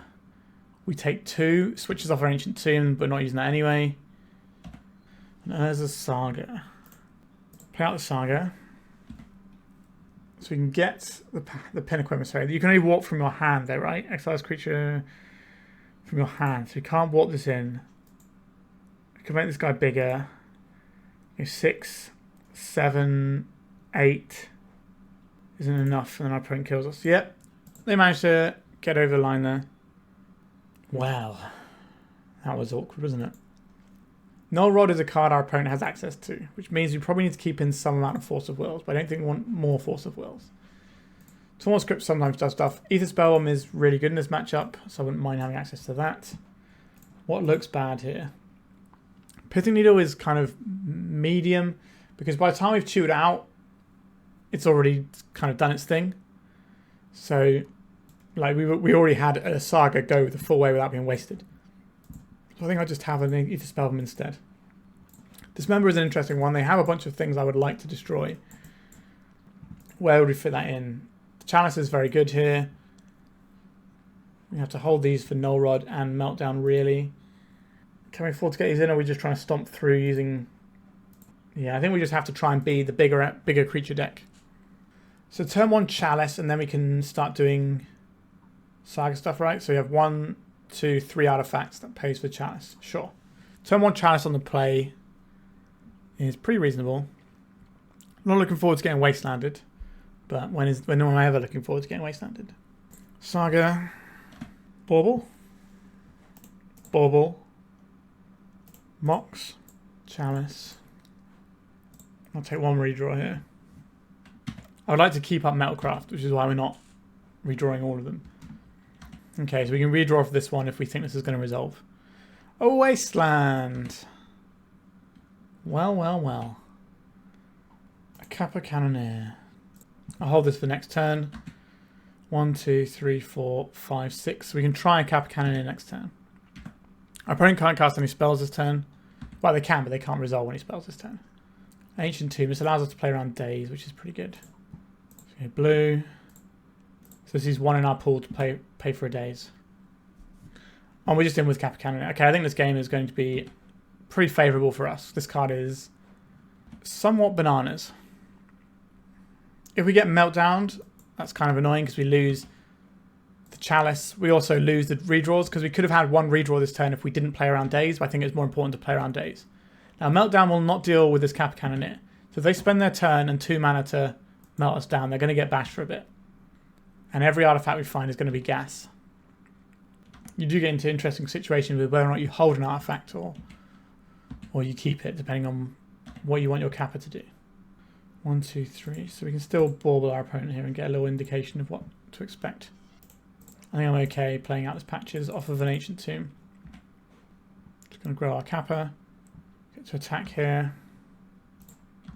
We take 2, switches off our Ancient Tomb, but not using that anyway. And there's a Saga. Play out the Saga. So we can get the Pinnacle Emissary. You can only warp from your hand though, right? Exile this creature from your hand. So you can't warp this in. We can make this guy bigger. 6, 7, 8 isn't enough, and then our opponent kills us. Yep, they managed to get over the line there. Wow, that was awkward, wasn't it? Null Rod is a card our opponent has access to, which means we probably need to keep in some amount of Force of Wills, but I don't think we want more Force of Wills. Small Script sometimes does stuff. Aether Spellbomb is really good in this matchup, so I wouldn't mind having access to that. What looks bad here? Pithing Needle is kind of medium, because by the time we've chewed it out, it's already kind of done its thing. So, like, we already had a Saga go the full way without being wasted. So I think I'll just have an Aether Spellbomb instead. Dismember is an interesting one. They have a bunch of things I would like to destroy. Where would we fit that in? The Chalice is very good here. We have to hold these for Null Rod and Meltdown, really. Can we afford to get these in, or are we just trying to stomp through using... Yeah, I think we just have to try and be the bigger creature deck. So turn 1 Chalice, and then we can start doing Saga stuff, right? So we have 1, 2, 3 artifacts that pays for Chalice. Sure. Turn 1 Chalice on the play is pretty reasonable. I'm not looking forward to getting wastelanded, but when am I ever looking forward to getting wastelanded? Saga, Bauble, Bauble, Mox, Chalice. I'll take 1 redraw here. I would like to keep up Metalcraft, which is why we're not redrawing all of them. Okay, so we can redraw for this one if we think this is going to resolve. Oh, Wasteland! Well, well, well. A Kappa Cannoneer. I'll hold this for next turn. 1, 2, 3, 4, 5, 6. So we can try a Kappa Cannoneer next turn. Our opponent can't cast any spells this turn. Well, they can, but they can't resolve when he spells this turn. Ancient Tomb. This allows us to play around days, which is pretty good. Okay, blue. So this is 1 in our pool to pay for a days. And we're just in with Kappa Cannoneer. Okay, I think this game is going to be pretty favourable for us. This card is somewhat bananas. If we get Meltdowned, that's kind of annoying because we lose the Chalice. We also lose the redraws because we could have had 1 redraw this turn if we didn't play around days, but I think it's more important to play around days. Now, Meltdown will not deal with this Kappa Cannoneer. So if they spend their turn and 2 mana to melt us down, they're going to get bashed for a bit. And every artifact we find is going to be gas. You do get into interesting situations with whether or not you hold an artifact or you keep it, depending on what you want your Kappa to do. 1, 2, 3. So we can still bauble our opponent here and get a little indication of what to expect. I think I'm okay playing out this Patches off of an Ancient Tomb. Just going to grow our Kappa. Get to attack here.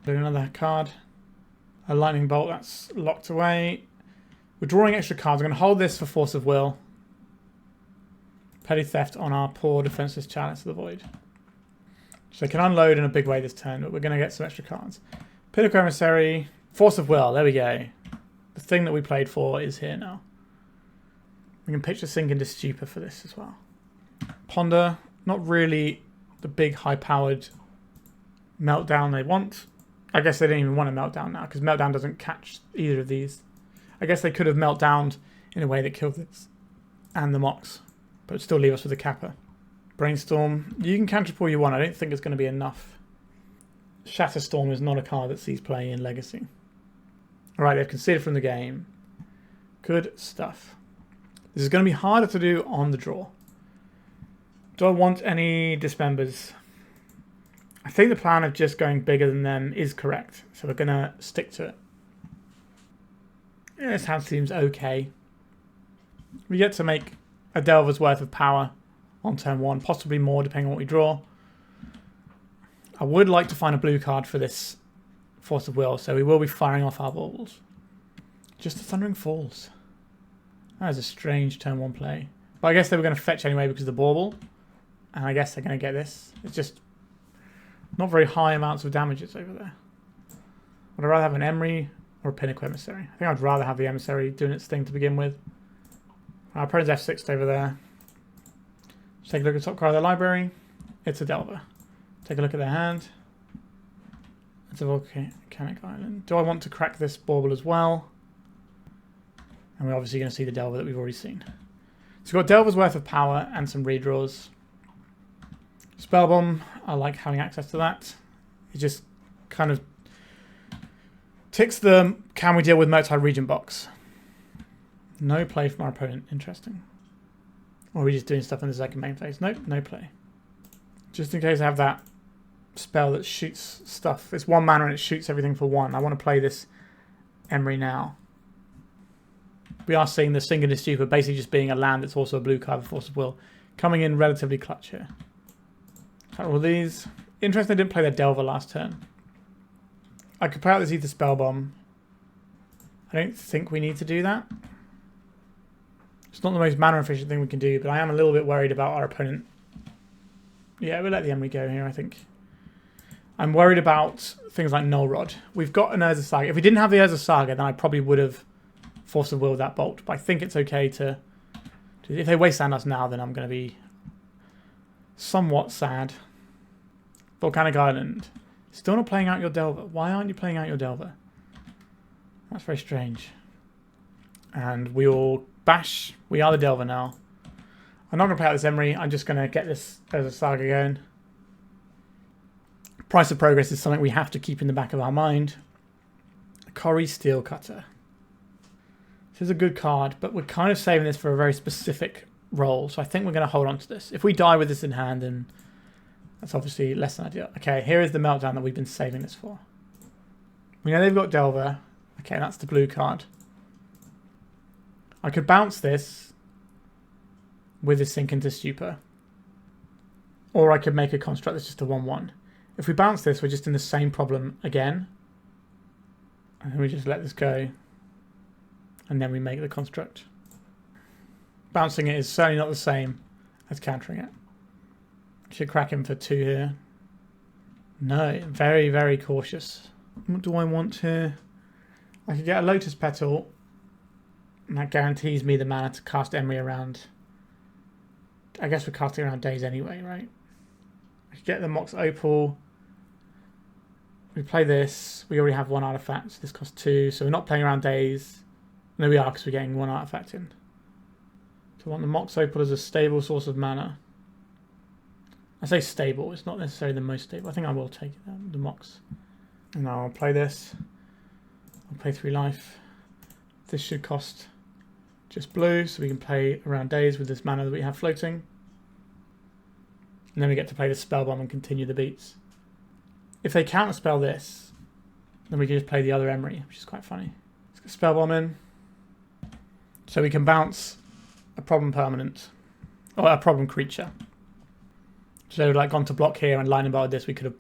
Do another card. A Lightning Bolt, that's locked away. We're drawing extra cards. I'm going to hold this for Force of Will. Petty Theft on our poor defenseless Chalice of the Void. So they can unload in a big way this turn, but we're going to get some extra cards. Pinnacle Emissary, Force of Will, there we go. The thing that we played for is here now. We can pitch a Sink into Stupor for this as well. Ponder, not really the big high-powered Meltdown they want. I guess they didn't even want a Meltdown now, because Meltdown doesn't catch either of these. I guess they could have Meltdowned in a way that killed this and the Mox, but still leave us with a Kappa. Brainstorm, you can cantrip all you want. I don't think it's going to be enough. Shatterstorm is not a card that sees play in Legacy. Alright, they've conceded from the game. Good stuff. This is going to be harder to do on the draw. Do I want any Dismembers? I think the plan of just going bigger than them is correct, so we're going to stick to it. Yeah, this hand seems okay. We get to make a Delver's worth of power on turn 1, possibly more depending on what we draw. I would like to find a blue card for this Force of Will, so we will be firing off our baubles. Just the Thundering Falls. That is a strange turn 1 play. But I guess they were going to fetch anyway because of the bauble. And I guess they're going to get this. It's just not very high amounts of damages over there. Would I rather have an Emry or a Pinnacle Emissary? I think I'd rather have the Emissary doing its thing to begin with. Our opponent's F6'd over there. Let's take a look at the top card of their library. It's a Delver. Take a look at their hand. It's a Volcanic Island. Do I want to crack this Bauble as well? And we're obviously going to see the Delver that we've already seen. So we've got Delver's worth of power and some redraws. Spellbomb, I like having access to that. It just kind of ticks the can we deal with Murktide Regent box. No play from our opponent. Interesting. Or are we just doing stuff in the second main phase? Nope, no play. Just in case I have that spell that shoots stuff. It's 1 mana and it shoots everything for 1. I want to play this Emry now. We are seeing the Sink into Stupor basically just being a land that's also a blue card for Force of Will. Coming in relatively clutch here. Cut all these. Interesting they didn't play their Delver last turn. I could play out this Aether Spellbomb. I don't think we need to do that. It's not the most mana efficient thing we can do, but I am a little bit worried about our opponent. Yeah, we'll let the Emry go here, I think. I'm worried about things like Null Rod. We've got an Urza Saga. If we didn't have the Urza Saga, then I probably would have Force of Will that bolt. But I think it's okay to do If they wasteland us now, then I'm going to be somewhat sad. Volcanic Island. Still not playing out your Delver. Why aren't you playing out your Delver? That's very strange. And we will bash. We are the Delver now. I'm not going to play out this Emry. I'm just going to get this as a Saga going. Price of Progress is something we have to keep in the back of our mind. Corrie Steel Cutter. This is a good card, but we're kind of saving this for a very specific role. So I think we're going to hold on to this. If we die with this in hand, then that's obviously less than ideal. Okay, here is the Meltdown that we've been saving this for. We know they've got Delver. Okay, that's the blue card. I could bounce this with a sink into Stupor. Or I could make a construct that's just a 1-1. If we bounce this, we're just in the same problem again. And then we just let this go. And then we make the construct. Bouncing it is certainly not the same as countering it. Should crack him for 2 here. No, very, very cautious. What do I want here? I could get a Lotus Petal. And that guarantees me the mana to cast Emry around. I guess we're casting around days anyway, right? I could get the Mox Opal. We play this. We already have 1 artifact. So this costs 2. So we're not playing around days. No, we are because we're getting 1 artifact in. So I want the Mox Opal as a stable source of mana. I say stable. It's not necessarily the most stable. I think I will take it, the Mox. And now I'll play this. I'll play 3 life. This should cost just blue, so we can play around days with this mana that we have floating. And then we get to play the Spellbomb and continue the beats. If they counterspell this, then we can just play the other Emry, which is quite funny. Let's get Spellbomb in. So we can bounce a problem permanent, or a problem creature. So like gone to block here and line about this, we could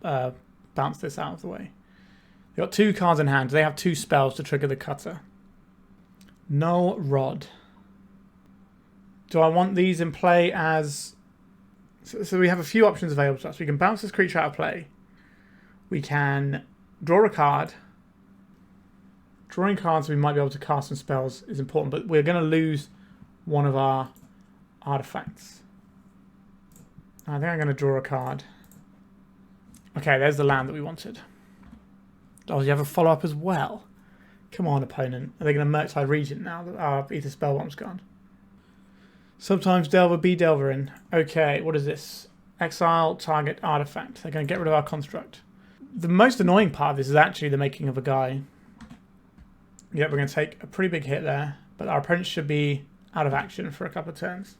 have bounced this out of the way. They've got 2 cards in hand. They have 2 spells to trigger the cutter. Null Rod. Do I want these in play as... So we have a few options available to us. We can bounce this creature out of play. We can draw a card. Drawing cards we might be able to cast some spells is important, but we're going to lose one of our artifacts. I think I'm going to draw a card. Okay, there's the land that we wanted. Oh, you have a follow-up as well? Come on, opponent. Are they going to Murktide Regent now that our Aether Spellbomb's gone? Sometimes Delver, be Delver in. Okay, what is this? Exile target artifact. They're going to get rid of our construct. The most annoying part of this is actually the making of a guy. Yeah, we're going to take a pretty big hit there, but our opponent should be out of action for a couple of turns.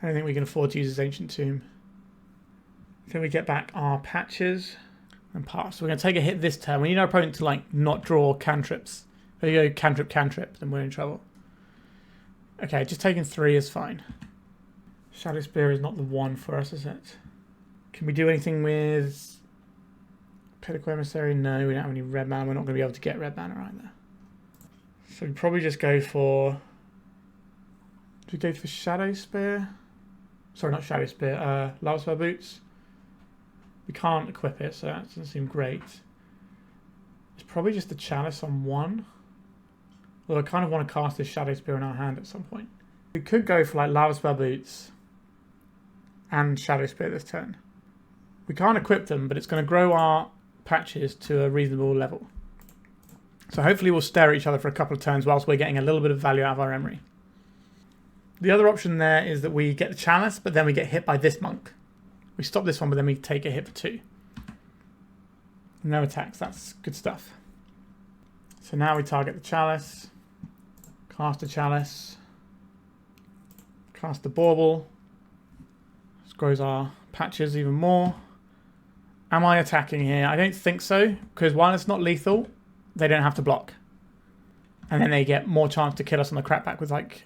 I don't think we can afford to use this Ancient Tomb. I think we get back our patches and pass. So we're going to take a hit this turn. We need our opponent to like not draw cantrips. If you go cantrip, cantrip, then we're in trouble. Okay, just taking 3 is fine. Shadowspear is not the one for us, is it? Can we do anything with Pinnacle Emissary? No, we don't have any red mana. We're not going to be able to get red mana either. So we probably just go for... Do we go for Shadowspear? Sorry, not Shadowspear. Lavaspur Boots. We can't equip it, so that doesn't seem great. It's probably just the Chalice on 1. Although I kind of want to cast this Shadowspear in our hand at some point. We could go for like Lavaspur Boots and Shadowspear this turn. We can't equip them, but it's going to grow our patches to a reasonable level. So hopefully we'll stare at each other for a couple of turns whilst we're getting a little bit of value out of our Emry. The other option there is that we get the Chalice, but then we get hit by this monk. We stop this one, but then we take a hit for 2. No attacks, that's good stuff. So now we target the Chalice, cast the Chalice, cast the Bauble. This grows our patches even more. Am I attacking here? I don't think so, because while it's not lethal, they don't have to block. And then they get more chance to kill us on the crackback with like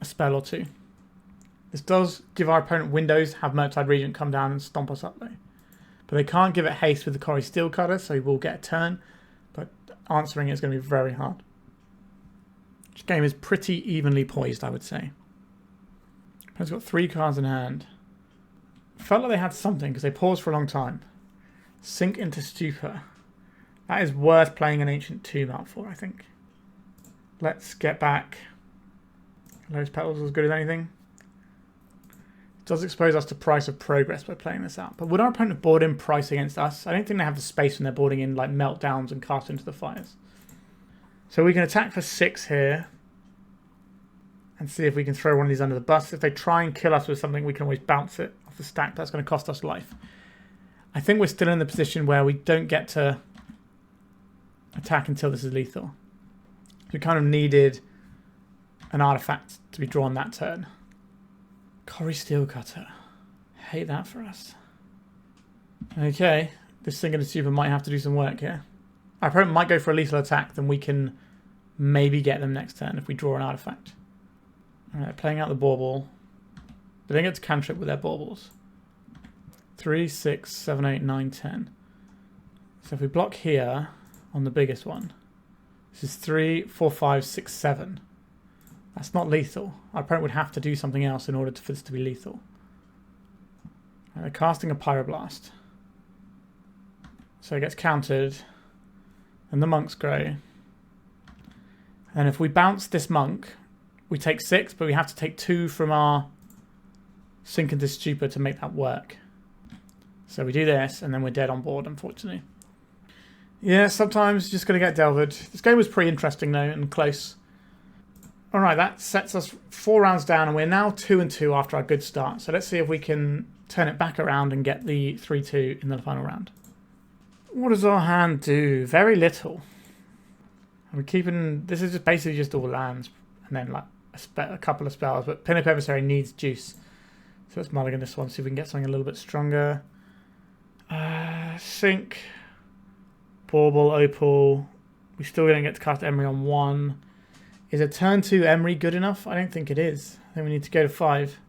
a spell or 2. This does give our opponent windows, have Murktide Regent come down and stomp us up though. But they can't give it haste with the Corrie Steel Cutter, so he will get a turn. But answering it is going to be very hard. This game is pretty evenly poised, I would say. Opponent's got 3 cards in hand. Felt like they had something because they paused for a long time. Sink into Stupor. That is worth playing an Ancient Tomb out for, I think. Let's get back Lotus Petal's as good as anything. It does expose us to price of progress by playing this out. But would our opponent board in price against us? I don't think they have the space when they're boarding in like meltdowns and cast into the fires. So we can attack for 6 here. And see if we can throw one of these under the bus. If they try and kill us with something, we can always bounce it off the stack. That's going to cost us life. I think we're still in the position where we don't get to attack until this is lethal. We kind of needed an artifact to be drawn that turn. Corey Steelcutter. Hate that for us. Okay, this thing in the super might have to do some work here. Our opponent might go for a lethal attack, then we can maybe get them next turn if we draw an artifact. Alright, playing out the Bauble. They don't get to cantrip with their Baubles. 3, 6, 7, 8, 9, 10. So if we block here on the biggest one, this is 3, 4, 5, 6, 7. That's not lethal. Our opponent would have to do something else in order for this to be lethal. They're casting a Pyroblast. So it gets countered. And the monks grow. And if we bounce this monk, we take 6, but we have to take 2 from our Sink into Stupor to make that work. So we do this, and then we're dead on board, unfortunately. Yeah, sometimes just going to get delvered. This game was pretty interesting, though, and close. Alright, that sets us 4 rounds down, and we're now 2-2 after our good start. So let's see if we can turn it back around and get the 3-2 in the final round. What does our hand do? Very little. We're keeping... This is just basically just all lands, and then like a couple of spells, but Pinnacle Emissary needs juice. So let's mulligan this one, see if we can get something a little bit stronger. Sink. Bauble, Opal. We're still going to get to cast Emry on 1. Is a turn 2 Emry good enough? I don't think it is. I think we need to go to 5.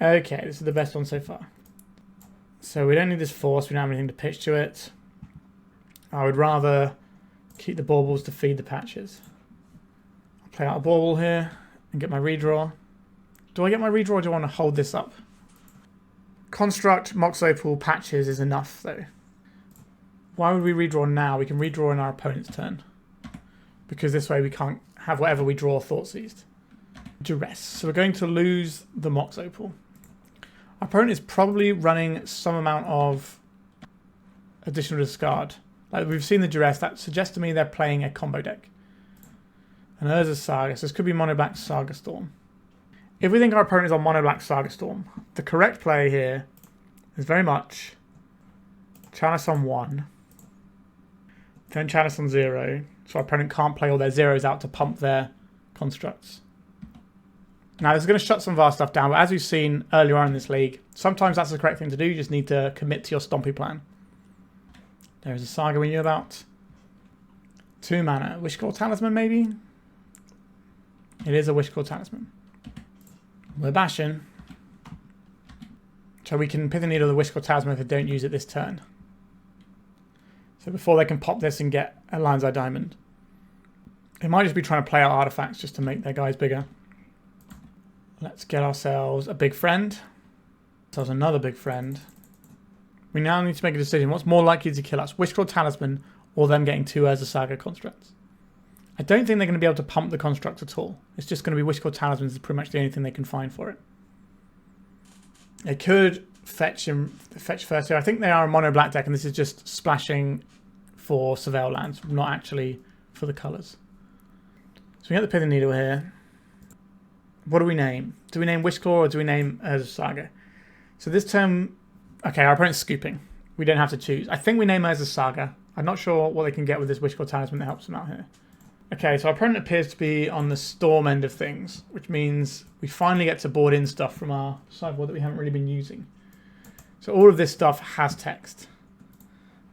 Okay, this is the best one so far. So we don't need this Force. We don't have anything to pitch to it. I would rather keep the Baubles to feed the patches. I'll play out a Bauble here and get my redraw. Do I get my redraw or do I want to hold this up? Construct, Mox Opal, patches is enough though. Why would we redraw now? We can redraw in our opponent's turn. Because this way we can't have whatever we draw Thoughtseized. Duress. So we're going to lose the Mox Opal. Our opponent is probably running some amount of additional discard. Like we've seen the Duress, that suggests to me they're playing a combo deck. And there's a Saga, so this could be Mono Black Saga Storm. If we think our opponent is on Mono Black Saga Storm, the correct play here is very much Chalice on 1, then Chalice on 0, so our opponent can't play all their zeros out to pump their constructs. Now this is going to shut some of our stuff down, but as we've seen earlier on in this league, sometimes that's the correct thing to do. You just need to commit to your Stompy plan. There is a Saga we knew about. 2 mana. Wishclaw Talisman maybe? It is a Wishclaw Talisman. We're bashing. So we can Pithing Needle the Wishclaw Talisman if they don't use it this turn. So before they can pop this and get a Lion's Eye Diamond. They might just be trying to play out artifacts just to make their guys bigger. Let's get ourselves a big friend. Ourselves another big friend. We now need to make a decision. What's more likely to kill us? Wishclaw Talisman or them getting 2 Urza Saga constructs? I don't think they're going to be able to pump the constructs at all. It's just going to be Wishclaw Talismans is pretty much the only thing they can find for it. They could fetch first here. I think they are a mono black deck and this is just splashing for Surveil lands, not actually for the colours. So we get the Pithing Needle here. What do we name? Do we name Wishclaw or do we name Urza Saga? So this turn... Okay, our opponent's scooping. We don't have to choose. I think we name Urza Saga. I'm not sure what they can get with this Wishclaw Talisman that helps them out here. Okay, so our opponent appears to be on the Storm end of things, which means we finally get to board in stuff from our sideboard that we haven't really been using. So all of this stuff has text.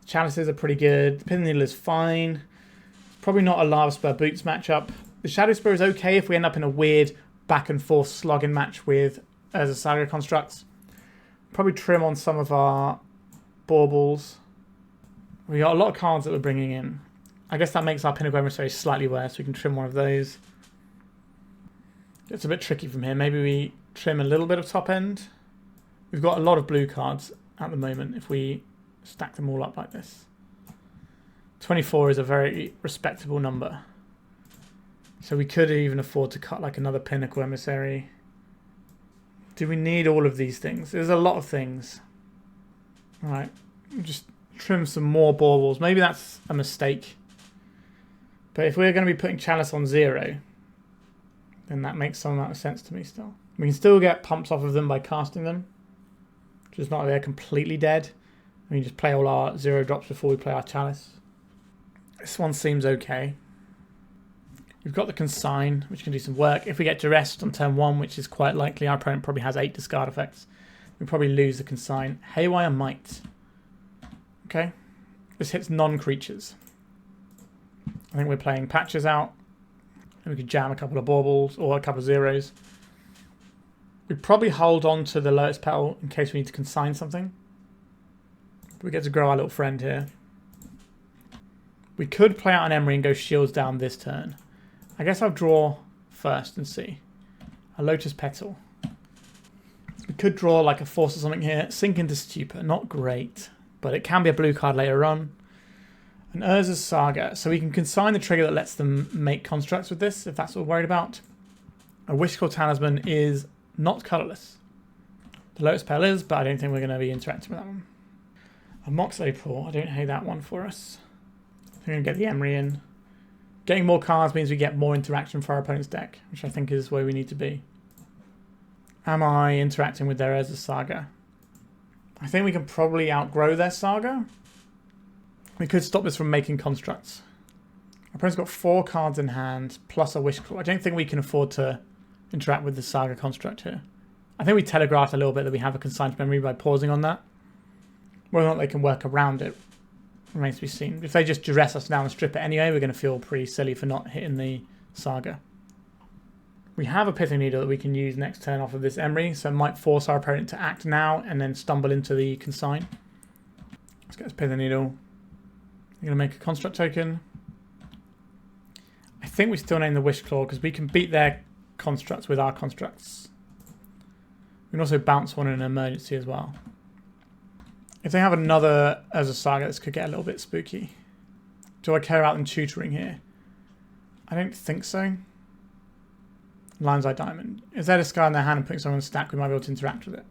Chalices are pretty good. The Pithing Needle is fine. It's probably not a Lavaspur Boots matchup. The Shadowspear is okay if we end up in a weird back and forth slogging match with Urza Saga constructs. Probably trim on some of our baubles. We got a lot of cards that we're bringing in. I guess that makes our Pinnacle Emissary slightly worse. We can trim one of those. It's a bit tricky from here. Maybe we trim a little bit of top end. We've got a lot of blue cards at the moment if we stack them all up like this. 24 is a very respectable number. So we could even afford to cut like another Pinnacle Emissary. Do we need all of these things? There's a lot of things. Alright, just trim some more baubles. Maybe that's a mistake. But if we're going to be putting Chalice on 0, then that makes some amount of sense to me still. We can still get pumps off of them by casting them. Just not that they're completely dead. We can just play all our 0 drops before we play our Chalice. This one seems okay. We've got the Consign, which can do some work. If we get Duress on turn 1, which is quite likely, our opponent probably has 8 discard effects. We probably lose the Consign. Haywire Mite. Okay. This hits non-creatures. I think we're playing Patches out. And we could jam a couple of Baubles or a couple of 0s. We'd probably hold on to the Lotus Petal in case we need to consign something. We get to grow our little friend here. We could play out an Emry and go shields down this turn. I guess I'll draw first and see. A Lotus Petal. We could draw like a Force or something here. Sink into Stupor. Not great. But it can be a blue card later on. An Urza's Saga. So we can consign the trigger that lets them make constructs with this, if that's what we're worried about. A Wishclaw Talisman is not colourless. The Lotus Petal is, but I don't think we're going to be interacting with that one. A Mox Opal. I don't hate that one for us. We're going to get the Emry in. Getting more cards means we get more interaction for our opponent's deck, which I think is where we need to be. Am I interacting with their Urza Saga? I think we can probably outgrow their Saga. We could stop this from making constructs. Our opponent's got 4 cards in hand, plus a Wishclaw. I don't think we can afford to interact with the Saga construct here. I think we telegraphed a little bit that we have a Consign To Memory by pausing on that. Whether or not they can work around it remains to be seen. If they just duress us down and strip it anyway, we're going to feel pretty silly for not hitting the Saga. We have a Pithing Needle that we can use next turn off of this Emry, so it might force our opponent to act now and then stumble into the Consign. Let's get this Pithing Needle. We're going to make a construct token. I think we still name the Wishclaw because we can beat their constructs with our constructs. We can also bounce one in an emergency as well. If they have another as a Saga, this could get a little bit spooky. Do I care about them tutoring here? I don't think so. Lion's Eye Diamond. If they discard in their hand and putting something on the stack, we might be able to interact with it.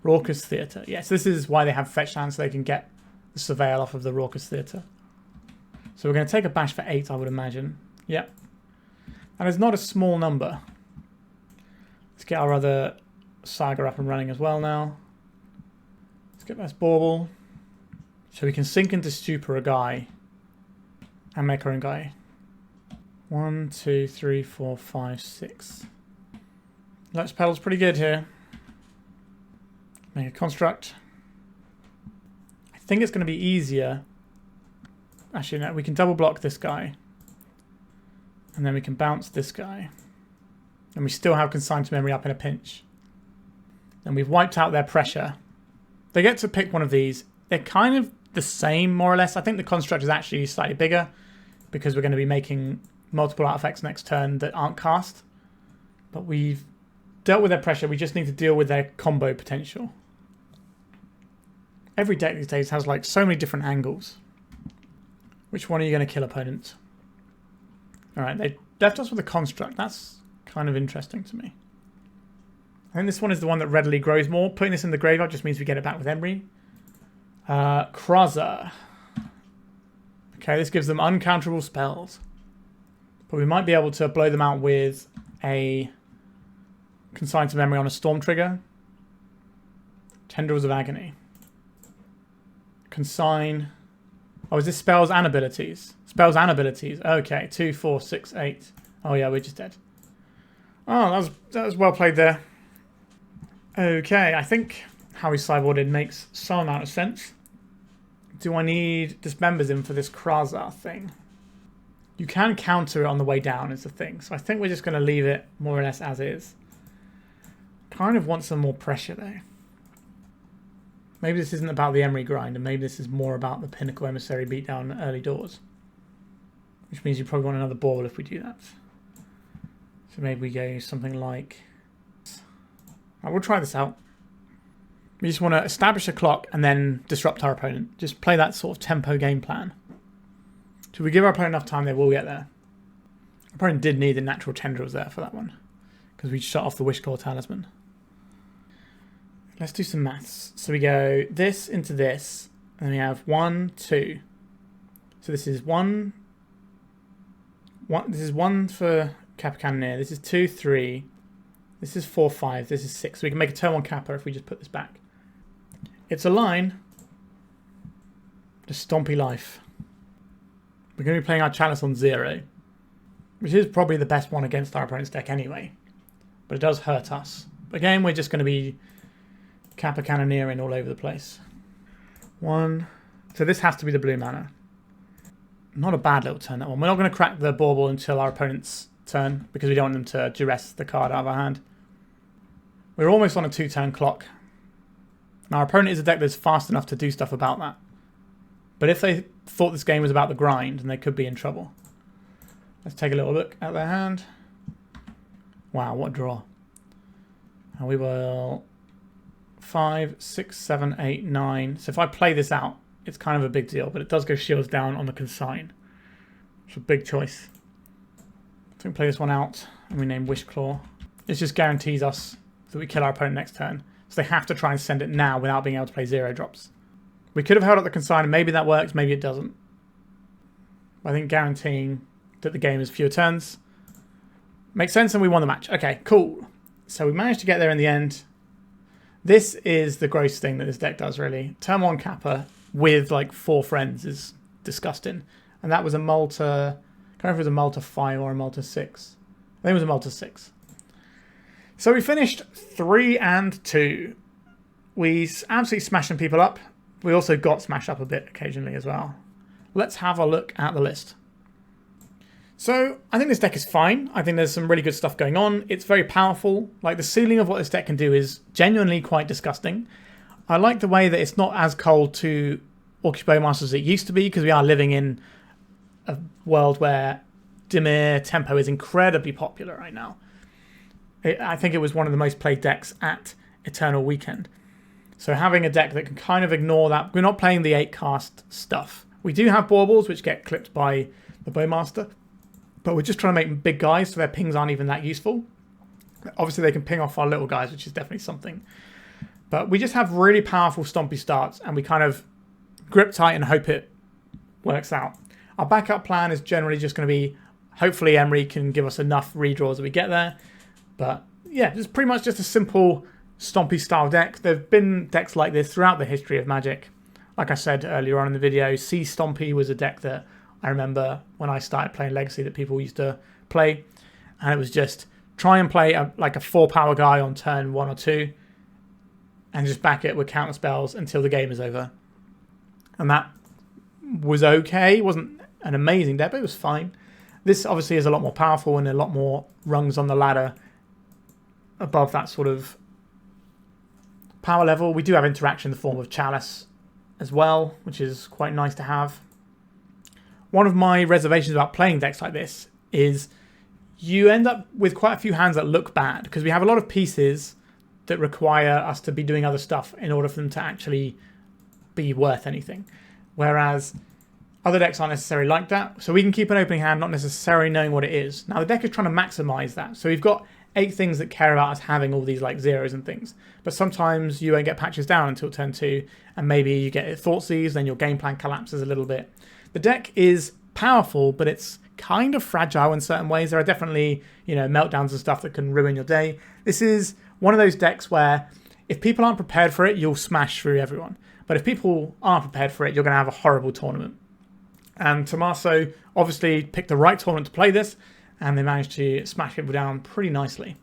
Raucous Theatre. Yes, this is why they have fetch lands, so they can get the Surveil off of the Raucous Theatre. So we're going to take a bash for 8, I would imagine. Yep. And it's not a small number. Let's get our other Saga up and running as well now. Let's get this Bauble. So we can sink into Stupor a guy and make our own guy. 1, 2, 3, 4, 5, 6. Lotus Petal's pretty good here. Make a construct. I think it's going to be easier. Actually, no, we can double block this guy. And then we can bounce this guy. And we still have Consign To Memory up in a pinch. And we've wiped out their pressure. They get to pick one of these. They're kind of the same, more or less. I think the construct is actually slightly bigger because we're going to be making multiple artifacts next turn that aren't cast. But we've dealt with their pressure. We just need to deal with their combo potential. Every deck these days has like so many different angles. Which one are you going to kill, opponent? Alright, they left us with a construct. That's kind of interesting to me. I think this one is the one that readily grows more. Putting this in the graveyard just means we get it back with Emry. Urza. Okay, this gives them uncounterable spells. But we might be able to blow them out with a Consign To Memory on a Storm trigger. Tendrils of Agony. Consign. Oh, is this spells and abilities? Spells and abilities. Okay, 2, 4, 6, 8. Oh yeah, we're just dead. Oh, that was well played there. Okay, I think how we sideboarded makes some amount of sense. Do I need Dismembers in for this Urza thing? You can counter it on the way down is the thing. So I think we're just going to leave it more or less as is. Kind of want some more pressure though. Maybe this isn't about the Emry grind and maybe this is more about the Pinnacle Emissary beatdown early doors. Which means you probably want another Bauble if we do that. So maybe we go something like... Right, we'll try this out. We just want to establish a clock and then disrupt our opponent. Just play that sort of tempo game plan. So if we give our opponent enough time, they will get there. I probably did need the natural tendrils there for that one, because we shut off the Wishclaw Talisman. Let's do some maths. So we go this into this, and we have 1, 2. So this is 1. This is 1 for Kappa Cannoneer. This is 2, 3. This is 4, 5. This is 6. So we can make a turn 1 Kappa if we just put this back. It's a line. Just Stompy life. We're going to be playing our Chalice on 0, which is probably the best one against our opponent's deck anyway. But it does hurt us. Again, we're just going to be Kappa Cannoneering all over the place. 1. So this has to be the blue mana. Not a bad little turn, that one. We're not going to crack the Bauble until our opponent's turn, because we don't want them to duress the card out of our hand. We're almost on a 2-turn clock. Now, our opponent is a deck that's fast enough to do stuff about that. But if they thought this game was about the grind, then they could be in trouble. Let's take a little look at their hand. Wow, what a draw. And we will 5, 6, 7, 8, 9. So if I play this out, it's kind of a big deal, but it does go shields down on the consign. It's a big choice. So we play this one out and we name Wishclaw. This just guarantees us that we kill our opponent next turn. So they have to try and send it now without being able to play 0 drops. We could have held up the consign and maybe that works, maybe it doesn't. But I think guaranteeing that the game is fewer turns makes sense, and we won the match. Okay, cool. So we managed to get there in the end. This is the gross thing that this deck does, really. Turn 1 Kappa with like 4 friends is disgusting. And that was a Malta, I can't remember if it was a Malta 5 or a Malta 6. I think it was a Malta 6. So we finished 3-2. We absolutely smashing people up. We also got smashed up a bit occasionally as well. Let's have a look at the list. So I think this deck is fine. I think there's some really good stuff going on. It's very powerful. Like, the ceiling of what this deck can do is genuinely quite disgusting. I like the way that it's not as cold to Orcish Bowmaster as it used to be, because we are living in a world where Dimir Tempo is incredibly popular right now. I think it was one of the most played decks at Eternal Weekend. So having a deck that can kind of ignore that. We're not playing the 8-cast stuff. We do have Baubles, which get clipped by the Bowmaster. But we're just trying to make big guys, so their pings aren't even that useful. Obviously, they can ping off our little guys, which is definitely something. But we just have really powerful Stompy starts, and we kind of grip tight and hope it works out. Our backup plan is generally just going to be, hopefully Emry can give us enough redraws that we get there. But yeah, it's pretty much just a simple Stompy style deck. There have been decks like this throughout the history of Magic. Like I said earlier on in the video, C Stompy was a deck that I remember when I started playing Legacy that people used to play. And it was just try and play like a 4-power guy on turn 1 or 2 and just back it with counter spells until the game is over. And that was okay. It wasn't an amazing deck, but it was fine. This obviously is a lot more powerful and a lot more rungs on the ladder above that sort of power level. We do have interaction in the form of Chalice as well, which is quite nice to have. One of my reservations about playing decks like this is you end up with quite a few hands that look bad, because we have a lot of pieces that require us to be doing other stuff in order for them to actually be worth anything. Whereas other decks aren't necessarily like that. So we can keep an opening hand not necessarily knowing what it is. Now the deck is trying to maximize that. So we've got 8 things that care about us having all these like zeros and things. But sometimes you won't get patches down until turn 2, and maybe you get Thoughtseize, then your game plan collapses a little bit. The deck is powerful, but it's kind of fragile in certain ways. There are definitely, meltdowns and stuff that can ruin your day. This is one of those decks where if people aren't prepared for it, you'll smash through everyone. But if people aren't prepared for it, you're going to have a horrible tournament. And Tommaso obviously picked the right tournament to play this, and they managed to smash people down pretty nicely.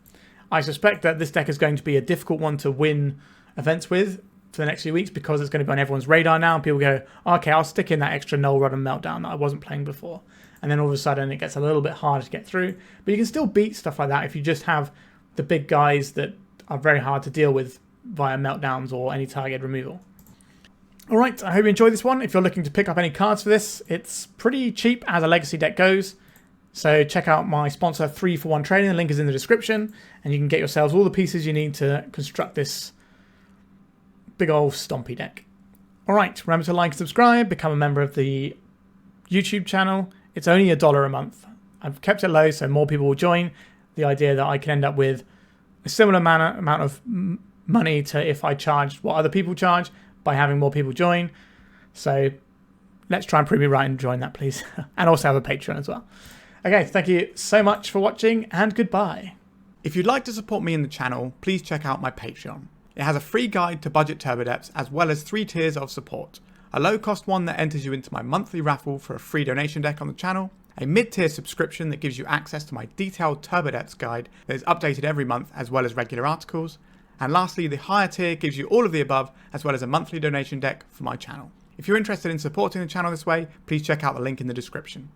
I suspect that this deck is going to be a difficult one to win events with for the next few weeks, because it's going to be on everyone's radar now, and people go, okay, I'll stick in that extra Null Rod and Meltdown that I wasn't playing before. And then all of a sudden it gets a little bit harder to get through. But you can still beat stuff like that if you just have the big guys that are very hard to deal with via Meltdowns or any target removal. Alright, I hope you enjoyed this one. If you're looking to pick up any cards for this, it's pretty cheap as a Legacy deck goes. So check out my sponsor 3-for-1 Trading. The link is in the description, and you can get yourselves all the pieces you need to construct this big old Stompy deck. Alright, remember to like and subscribe, become a member of the YouTube channel. It's only $1 a month. I've kept it low so more people will join. The idea that I can end up with a similar amount of money to if I charged what other people charge by having more people join. So let's try and prove me right and join that, please. And also have a Patreon as well. Okay, thank you so much for watching, and goodbye. If you'd like to support me in the channel, please check out my Patreon. It has a free guide to budget turbo depths as well as 3 tiers of support. A low cost one that enters you into my monthly raffle for a free donation deck on the channel, a mid-tier subscription that gives you access to my detailed turbo depths guide that is updated every month as well as regular articles, and lastly the higher tier gives you all of the above as well as a monthly donation deck for my channel. If you're interested in supporting the channel this way, please check out the link in the description.